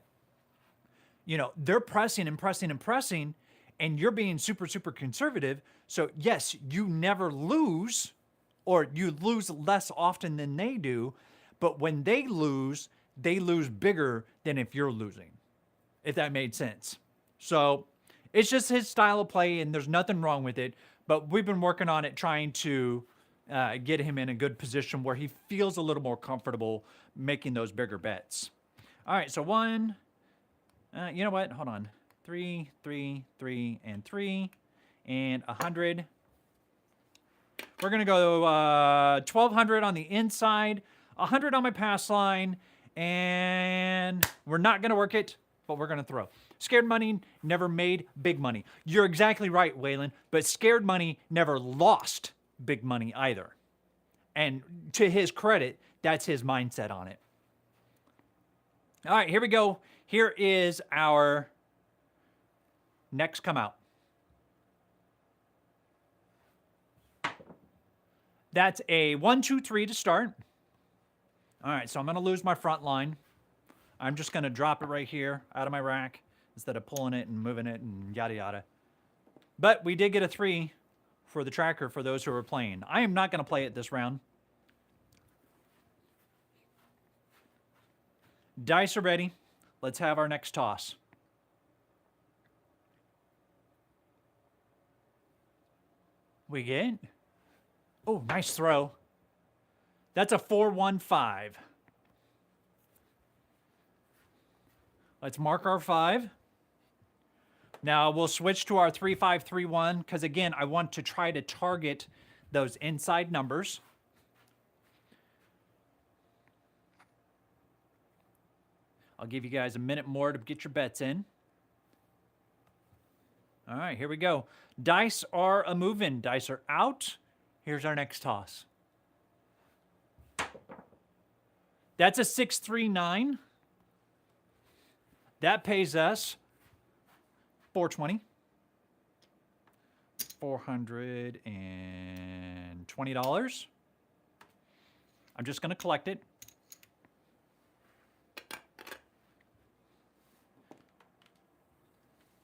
you know, they're pressing and pressing and pressing, and you're being super, super conservative. So yes, you never lose, or you lose less often than they do. But when they lose bigger than if you're losing, if that made sense. So it's just his style of play, and there's nothing wrong with it. But we've been working on it, trying to get him in a good position where he feels a little more comfortable making those bigger bets. All right, so one, you know what? Hold on. 3, 3, 3, and 3, and 100. We're going to go 1,200 on the inside, 100 on my pass line, and we're not going to work it, but we're going to throw. Scared money never made big money. You're exactly right, Waylon, but scared money never lost big money either. And to his credit, that's his mindset on it. All right, here we go. Here is our next come out. That's a 1, 2, 3 to start. All right, so I'm going to lose my front line. I'm just going to drop it right here out of my rack instead of pulling it and moving it and yada yada. But we did get a 3 for the tracker for those who are playing. I am not going to play it this round. Dice are ready. Let's have our next toss. We get, oh, nice throw. That's a 4-1-5. Let's mark our 5. Now we'll switch to our 3-5-3-1 because again, I want to try to target those inside numbers. I'll give you guys a minute more to get your bets in. All right, here we go. Dice are a moving. Dice are out. Here's our next toss. That's a 6-3-9. That pays us $420. $420. I'm just going to collect it.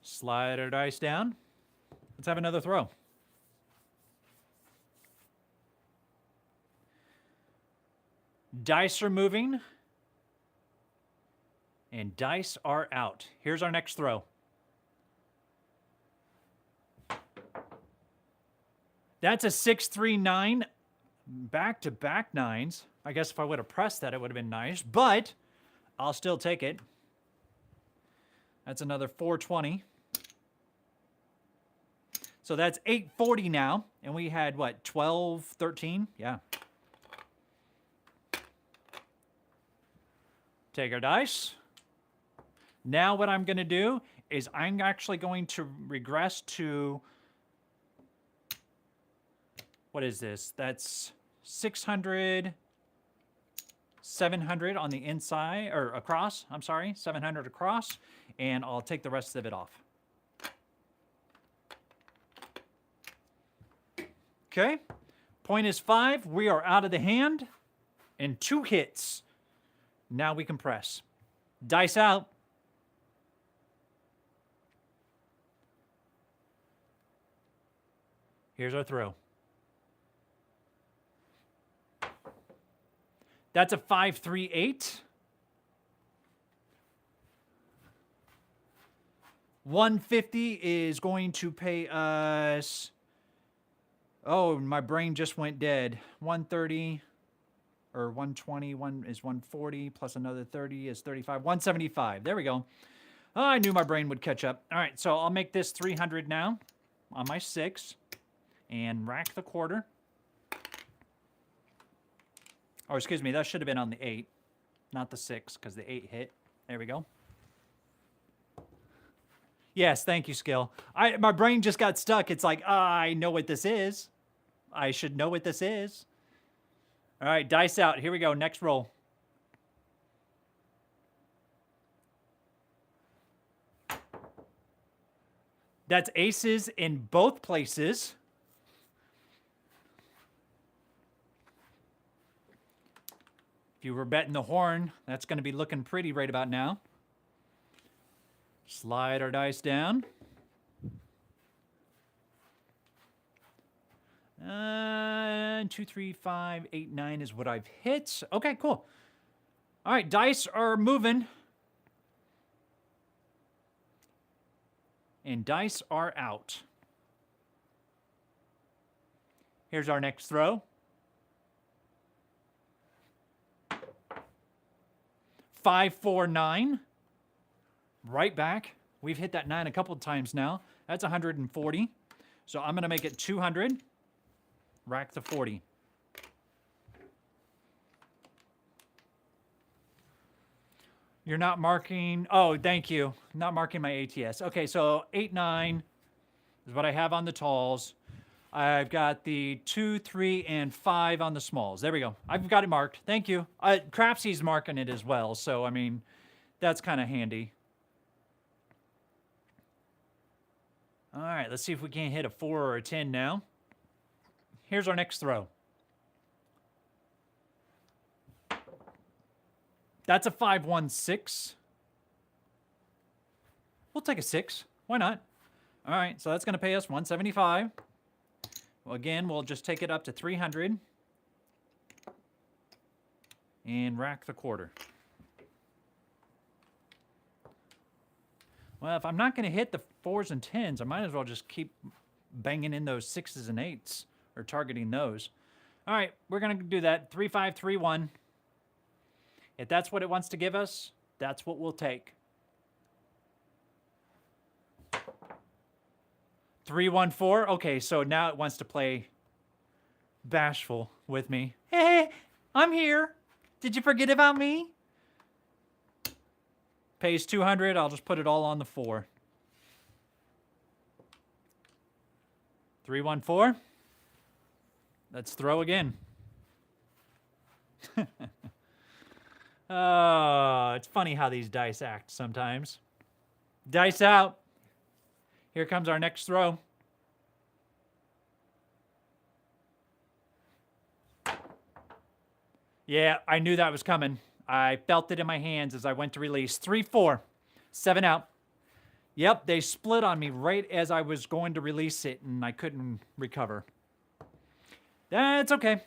Slide our dice down. Let's have another throw. Dice are moving. And dice are out. Here's our next throw. That's a 6-3-9. back-to-back nines. I guess if I would have pressed that, it would have been nice, but I'll still take it. That's another 420. So that's 840 now, and we had, what, 12, 13? Yeah. Take our dice. Now what I'm going to do is I'm actually going to regress to, what is this? That's 600, 700 on the inside, or across, I'm sorry, 700 across, and I'll take the rest of it off. Okay, point is 5. We are out of the hand, and 2 hits. Now we can press. Dice out. Here's our throw. That's a 538. 150 is going to pay us. Oh, my brain just went dead. 130 or 120. One is 140 plus another 30 is 35. 175. There we go. Oh, I knew my brain would catch up. All right, so I'll make this 300 now on my 6 and rack the quarter. Or excuse me, that should have been on the 8, not the 6, because the 8 hit. There we go. Yes, thank you, Skill. My brain just got stuck. It's like, I know what this is. I should know what this is. All right, dice out. Here we go. Next roll. That's aces in both places. If you were betting the horn, that's going to be looking pretty right about now. Slide our dice down. 2, 3, 5, 8, 9 is what I've hit. Okay, cool. All right, dice are moving. And dice are out. Here's our next throw. 5, 4, 9. Right back. We've hit that 9 a couple of times now. That's 140. So I'm going to make it 200. Rack the 40. You're not marking. Oh, thank you. Not marking my ATS. Okay, so 8, 9 is what I have on the talls. I've got the 2, 3, and 5 on the smalls. There we go. I've got it marked. Thank you. Crapsy's marking it as well. So, I mean, that's kind of handy. All right, let's see if we can hit a 4 or a 10 now. Here's our next throw. That's a 5, 1, 6. We'll take a 6. Why not? All right, so that's going to pay us 175. Well, again, we'll just take it up to 300. And rack the quarter. Well, if I'm not going to hit the 4s and 10s, I might as well just keep banging in those 6s and 8s, or targeting those. All right, we're going to do that. 3, 5, 3, 1. If that's what it wants to give us, that's what we'll take. 3, 1, 4. Okay, so now it wants to play bashful with me. Hey, I'm here. Did you forget about me? Pays 200. I'll just put it all on the 4. 3, 1, 4. Let's throw again. Oh, it's funny how these dice act sometimes. Dice out. Here comes our next throw. Yeah, I knew that was coming. I felt it in my hands as I went to release. 3, 4. 7 out. Yep, they split on me right as I was going to release it, and I couldn't recover. That's okay.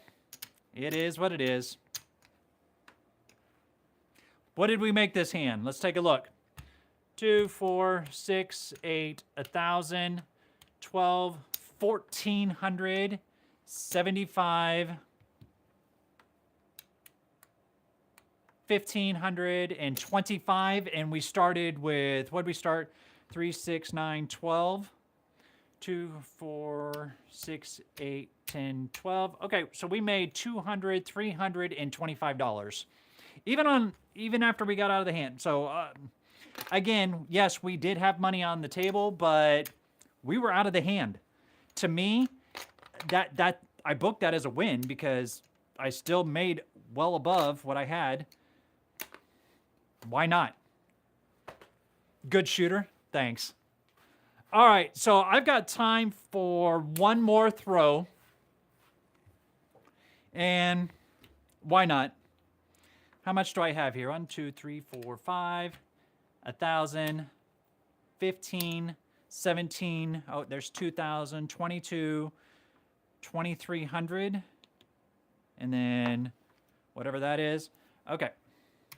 It is what it is. What did we make this hand? Let's take a look. 2, 4, 6, 8, 1,000, 12, 1,400, 75, 1,525, and we started with, what did we start? 3, 6, 9, 12. 2, 4, 6, 8, 10, 12. Okay, so we made $325. Even after we got out of the hand. So again, yes, we did have money on the table, but we were out of the hand. To me, that I booked that as a win because I still made well above what I had. Why not? Good shooter. Thanks. All right, so I've got time for one more throw. And why not? How much do I have here? 1, 2, 3, 4, 5, 1,000, 15, 17. Oh, there's 2,000, 22, 2,300. And then whatever that is. Okay,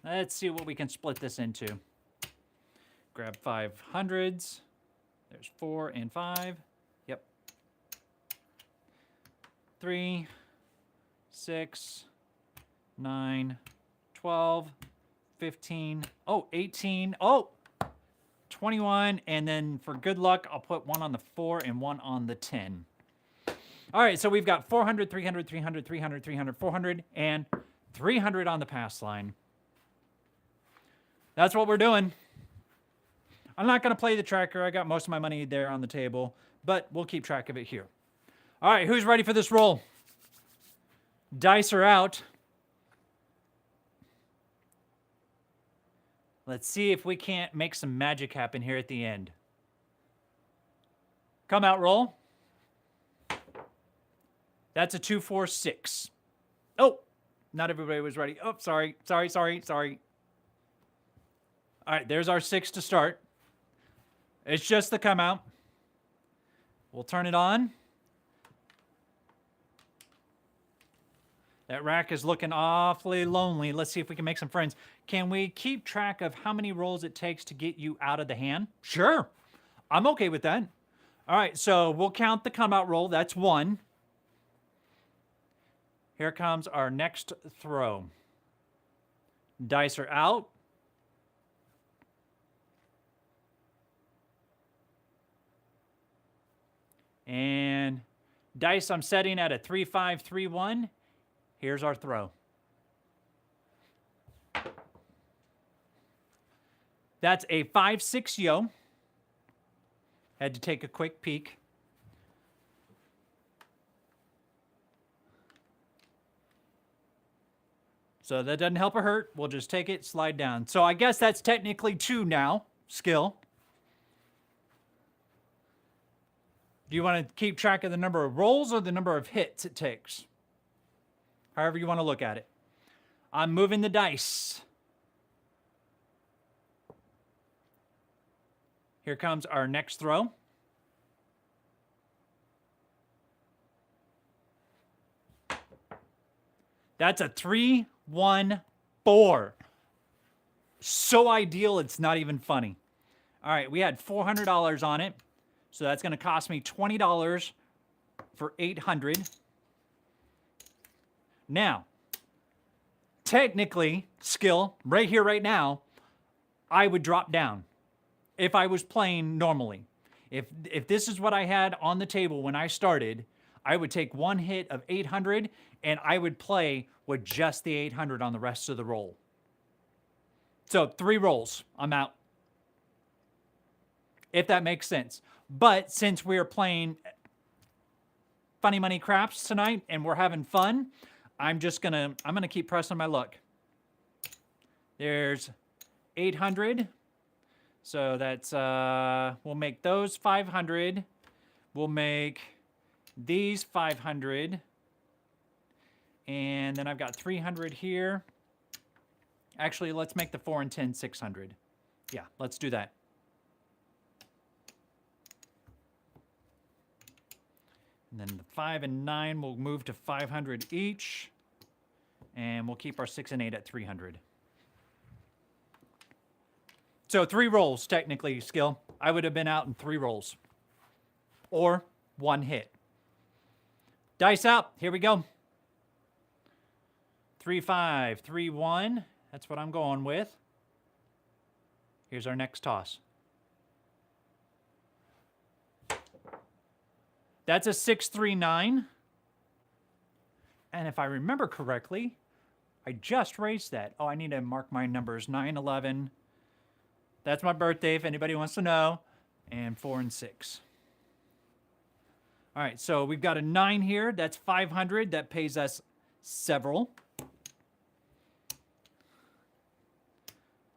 let's see what we can split this into. Grab 500s. There's 4 and 5. Yep. 3, 6, 9, 12, 15. Oh, 18. Oh, 21. And then for good luck, I'll put one on the 4 and one on the 10. All right, so we've got 400, 300, 300, 300, 300, 400, and 300 on the pass line. That's what we're doing. I'm not going to play the tracker. I got most of my money there on the table, but we'll keep track of it here. All right, who's ready for this roll? Dice are out. Let's see if we can't make some magic happen here at the end. Come out, roll. That's a 2, 4, 6. Oh, not everybody was ready. Oh, sorry. All right, there's our 6 to start. It's just the come out. We'll turn it on. That rack is looking awfully lonely. Let's see if we can make some friends. Can we keep track of how many rolls it takes to get you out of the hand? Sure. I'm okay with that. All right, so we'll count the come out roll. That's 1. Here comes our next throw. Dice are out. And dice I'm setting at a 3, 5, 3, 1. Here's our throw. That's a 5, 6 yo. Had to take a quick peek. So that doesn't help or hurt. We'll just take it, slide down. So I guess that's technically 2 now, skill. Do you want to keep track of the number of rolls or the number of hits it takes? However you want to look at it. I'm moving the dice. Here comes our next throw. That's a 3, 1, 4. So ideal, it's not even funny. All right, we had $400 on it. So that's going to cost me $20 for 800. Now, technically, skill, right here, right now, I would drop down if I was playing normally. If this is what I had on the table when I started, I would take one hit of 800 and I would play with just the 800 on the rest of the roll. So 3 rolls, I'm out. If that makes sense. But since we're playing funny money craps tonight and we're having fun, I'm gonna keep pressing my luck. There's 800. So that's we'll make those 500. We'll make these 500. And then I've got 300 here. Actually, let's make the 4 and 10 600. Yeah, let's do that. And then the 5 and 9 will move to 500 each. And we'll keep our 6 and 8 at 300. So 3 rolls, technically, skill. I would have been out in 3 rolls. Or 1 hit. Dice out. Here we go. 3, 5, 3, 1. That's what I'm going with. Here's our next toss. That's a 639. And if I remember correctly, I just raised that. Oh, I need to mark my numbers. 9, 11. That's my birthday, if anybody wants to know. And 4 and 6. All right, so we've got a 9 here. That's 500. That pays us several.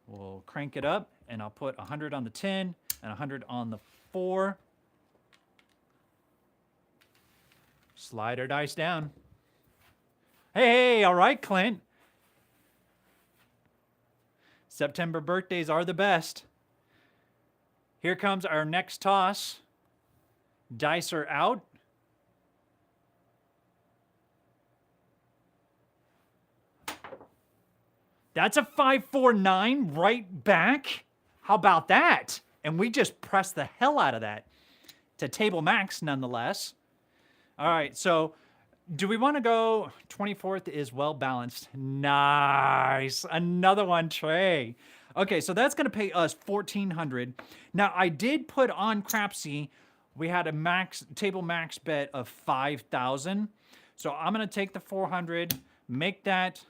We'll crank it up, and I'll put 100 on the 10 and 100 on the 4. Slide our dice down. Hey, all right, Clint. September birthdays are the best. Here comes our next toss. Dice are out. That's a 549 right back. How about that? And we just pressed the hell out of that. To table max, nonetheless. All right, so do we want to go? 24th is well balanced. Nice. Another one, Trey. Okay, so that's going to pay us $1,400. Now, I did put on Crapsy, we had a table max bet of 5,000. So I'm going to take the 400, make that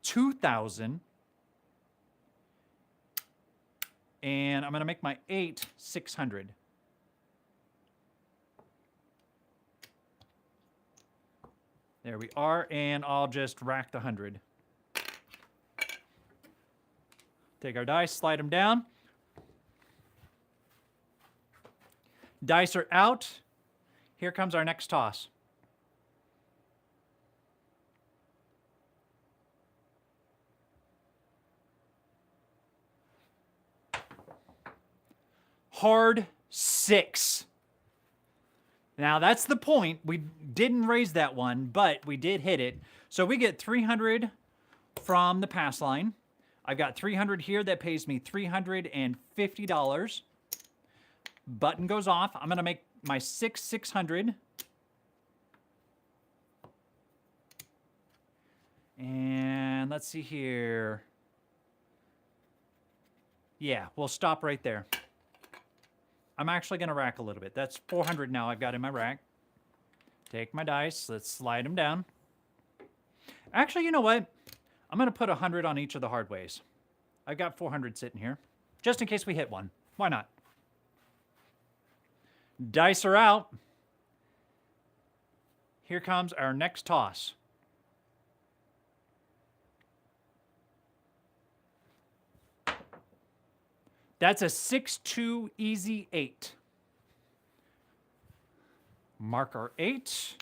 2,000. And I'm going to make my 8 600. There we are, and I'll just rack the 100. Take our dice, slide them down. Dice are out. Here comes our next toss. Hard 6. Now, that's the point. We didn't raise that one, but we did hit it. So we get 300 from the pass line. I've got 300 here. That pays me $350. Button goes off. I'm going to make my 600. And let's see here. Yeah, we'll stop right there. I'm actually going to rack a little bit. That's 400 now I've got in my rack. Take my dice. Let's slide them down. Actually, you know what? I'm going to put 100 on each of the hard ways. I've got 400 sitting here. Just in case we hit one. Why not? Dice are out. Here comes our next toss. That's a 6-2 easy 8. Mark our 8.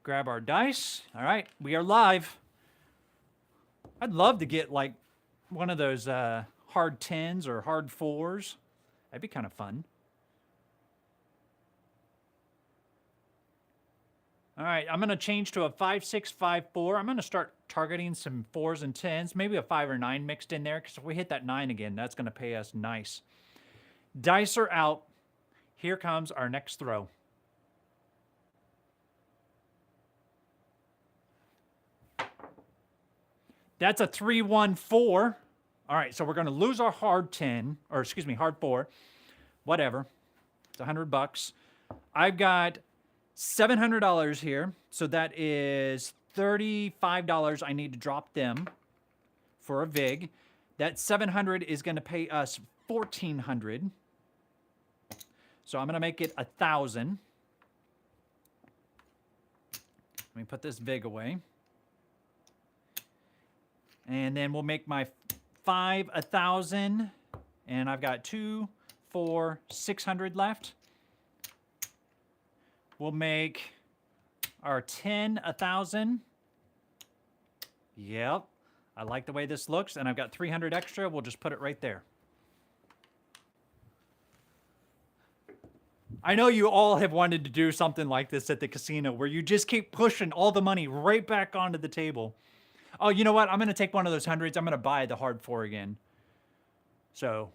Grab our dice. All right, we are live. I'd love to get like one of those hard 10s or hard 4s. That'd be kind of fun. All right, I'm going to change to a 5, 6, 5, 4. I'm going to start targeting some 4s and 10s, maybe a 5 or 9 mixed in there, because if we hit that 9 again, that's going to pay us nice. Dice are out. Here comes our next throw. That's a 3-1-4. All right, so we're going to lose our hard 10, or excuse me, hard 4. Whatever. It's $100. I've got $700 here, so that is $35 I need to drop them for a VIG. That $700 is going to pay us $1,400. So I'm going to make it 1,000. Let me put this VIG away. And then we'll make my 5 1,000. And I've got 2, 4, 600 left. We'll make our 10 1,000. Yep. I like the way this looks, and I've got 300 extra. We'll just put it right there. I know you all have wanted to do something like this at the casino where you just keep pushing all the money right back onto the table. Oh, you know what? I'm going to take one of those hundreds. I'm going to buy the hard 4 again. So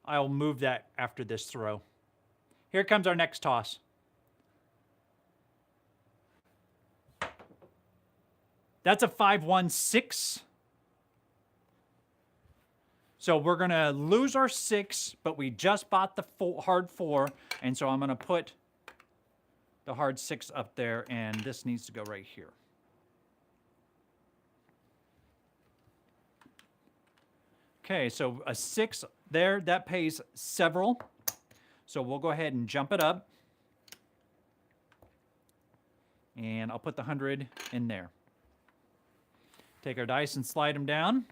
I'll move that after this throw. Here comes our next toss. That's a 5-1-6. So we're going to lose our 6, but we just bought the hard 4. And so I'm going to put the hard 6 up there, and this needs to go right here. Okay, so a 6 there, that pays several. So we'll go ahead and jump it up. And I'll put the 100 in there. Take our dice and slide them down.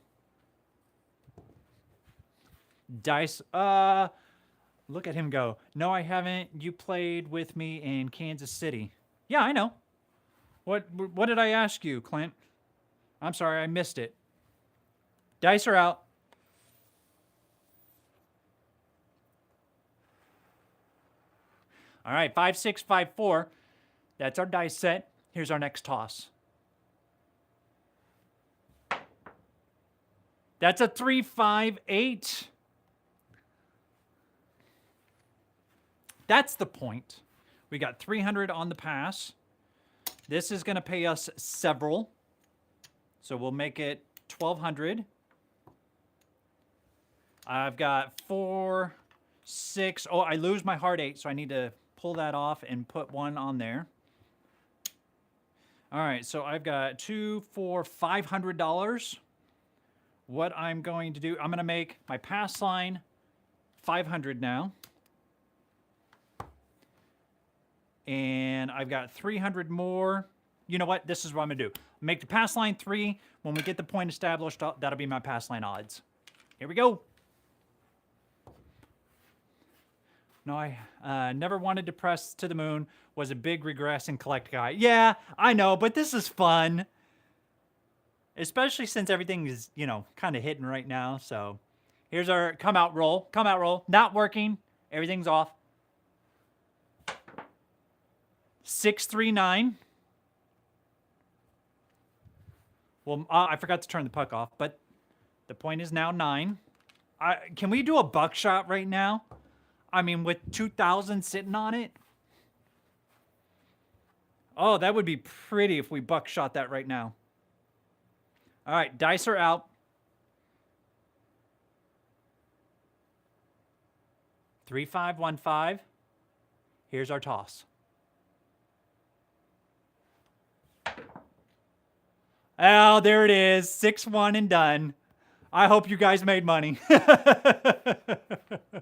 Dice, look at him go. No, I haven't. You played with me in Kansas City. Yeah, I know. What did I ask you, Clint? I'm sorry, I missed it. Dice are out. All right, 5, 6, 5, 4. That's our dice set. Here's our next toss. That's a 3, 5, 8. That's the point. We got 300 on the pass. This is going to pay us several. So we'll make it 1,200. I've got 4, 6. Oh, I lose my hard 8, so I need to pull that off and put 1 on there. All right, so I've got $2, $4, $500. What I'm going to do, I'm going to make my pass line 500 now. And I've got 300 more. You know what? This is what I'm going to do. Make the pass line 3. When we get the point established, that'll be my pass line odds. Here we go. No, I never wanted to press to the moon. Was a big regress and collect guy. Yeah, I know, but this is fun. Especially since everything is, you know, kind of hitting right now. So here's our come out roll. Come out roll. Not working. Everything's off. 6, 3, 9. Well, I forgot to turn the puck off, but the point is now 9. Can we do a buckshot right now? I mean, with 2,000 sitting on it? Oh, that would be pretty if we buckshot that right now. All right, dice are out. 3, 5, 1, 5. Here's our toss. Oh, there it is. 6, 1 and done. I hope you guys made money. That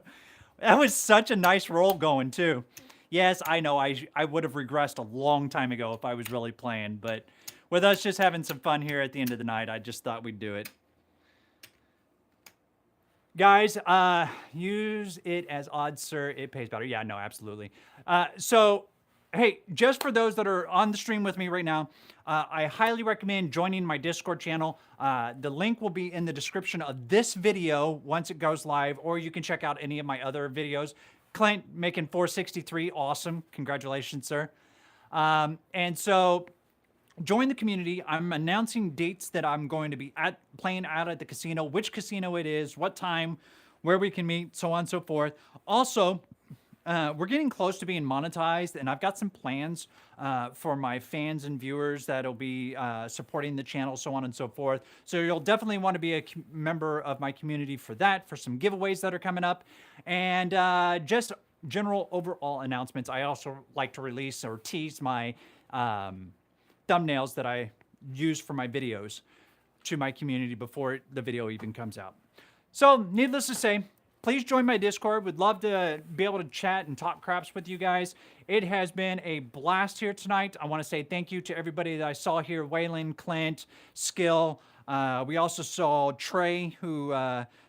was such a nice roll going, too. Yes, I know I would have regressed a long time ago if I was really playing, but with us just having some fun here at the end of the night, I just thought we'd do it. Guys, use it as odds, sir. It pays better. Yeah, no, absolutely. So, hey, just for those that are on the stream with me right now, I highly recommend joining my Discord channel. The link will be in the description of this video once it goes live, or you can check out any of my other videos. Clint making 463, awesome. Congratulations, sir. And so join the community. I'm announcing dates that I'm going to be playing out at the casino, which casino it is, what time, where we can meet, so on and so forth. Also, we're getting close to being monetized, and I've got some plans for my fans and viewers that'll be supporting the channel, so on and so forth. So you'll definitely want to be a member of my community for that, for some giveaways that are coming up, and just general overall announcements. I also like to release or tease my thumbnails that I use for my videos to my community before the video even comes out. So needless to say, please join my Discord. Would love to be able to chat and talk craps with you guys. It has been a blast here tonight. I want to say thank you to everybody that I saw here. Waylon, Clint, Skill. We also saw Trey, who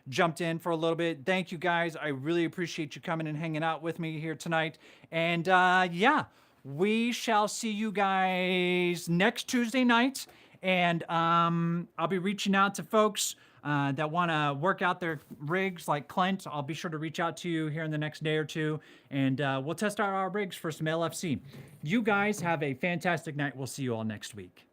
jumped in for a little bit. Thank you, guys. I really appreciate you coming and hanging out with me here tonight. And yeah, we shall see you guys next Tuesday night. And I'll be reaching out to folks that want to work out their rigs like Clint. I'll be sure to reach out to you here in the next day or two, and we'll test out our rigs for some LFC. You guys have a fantastic night. We'll see you all next week.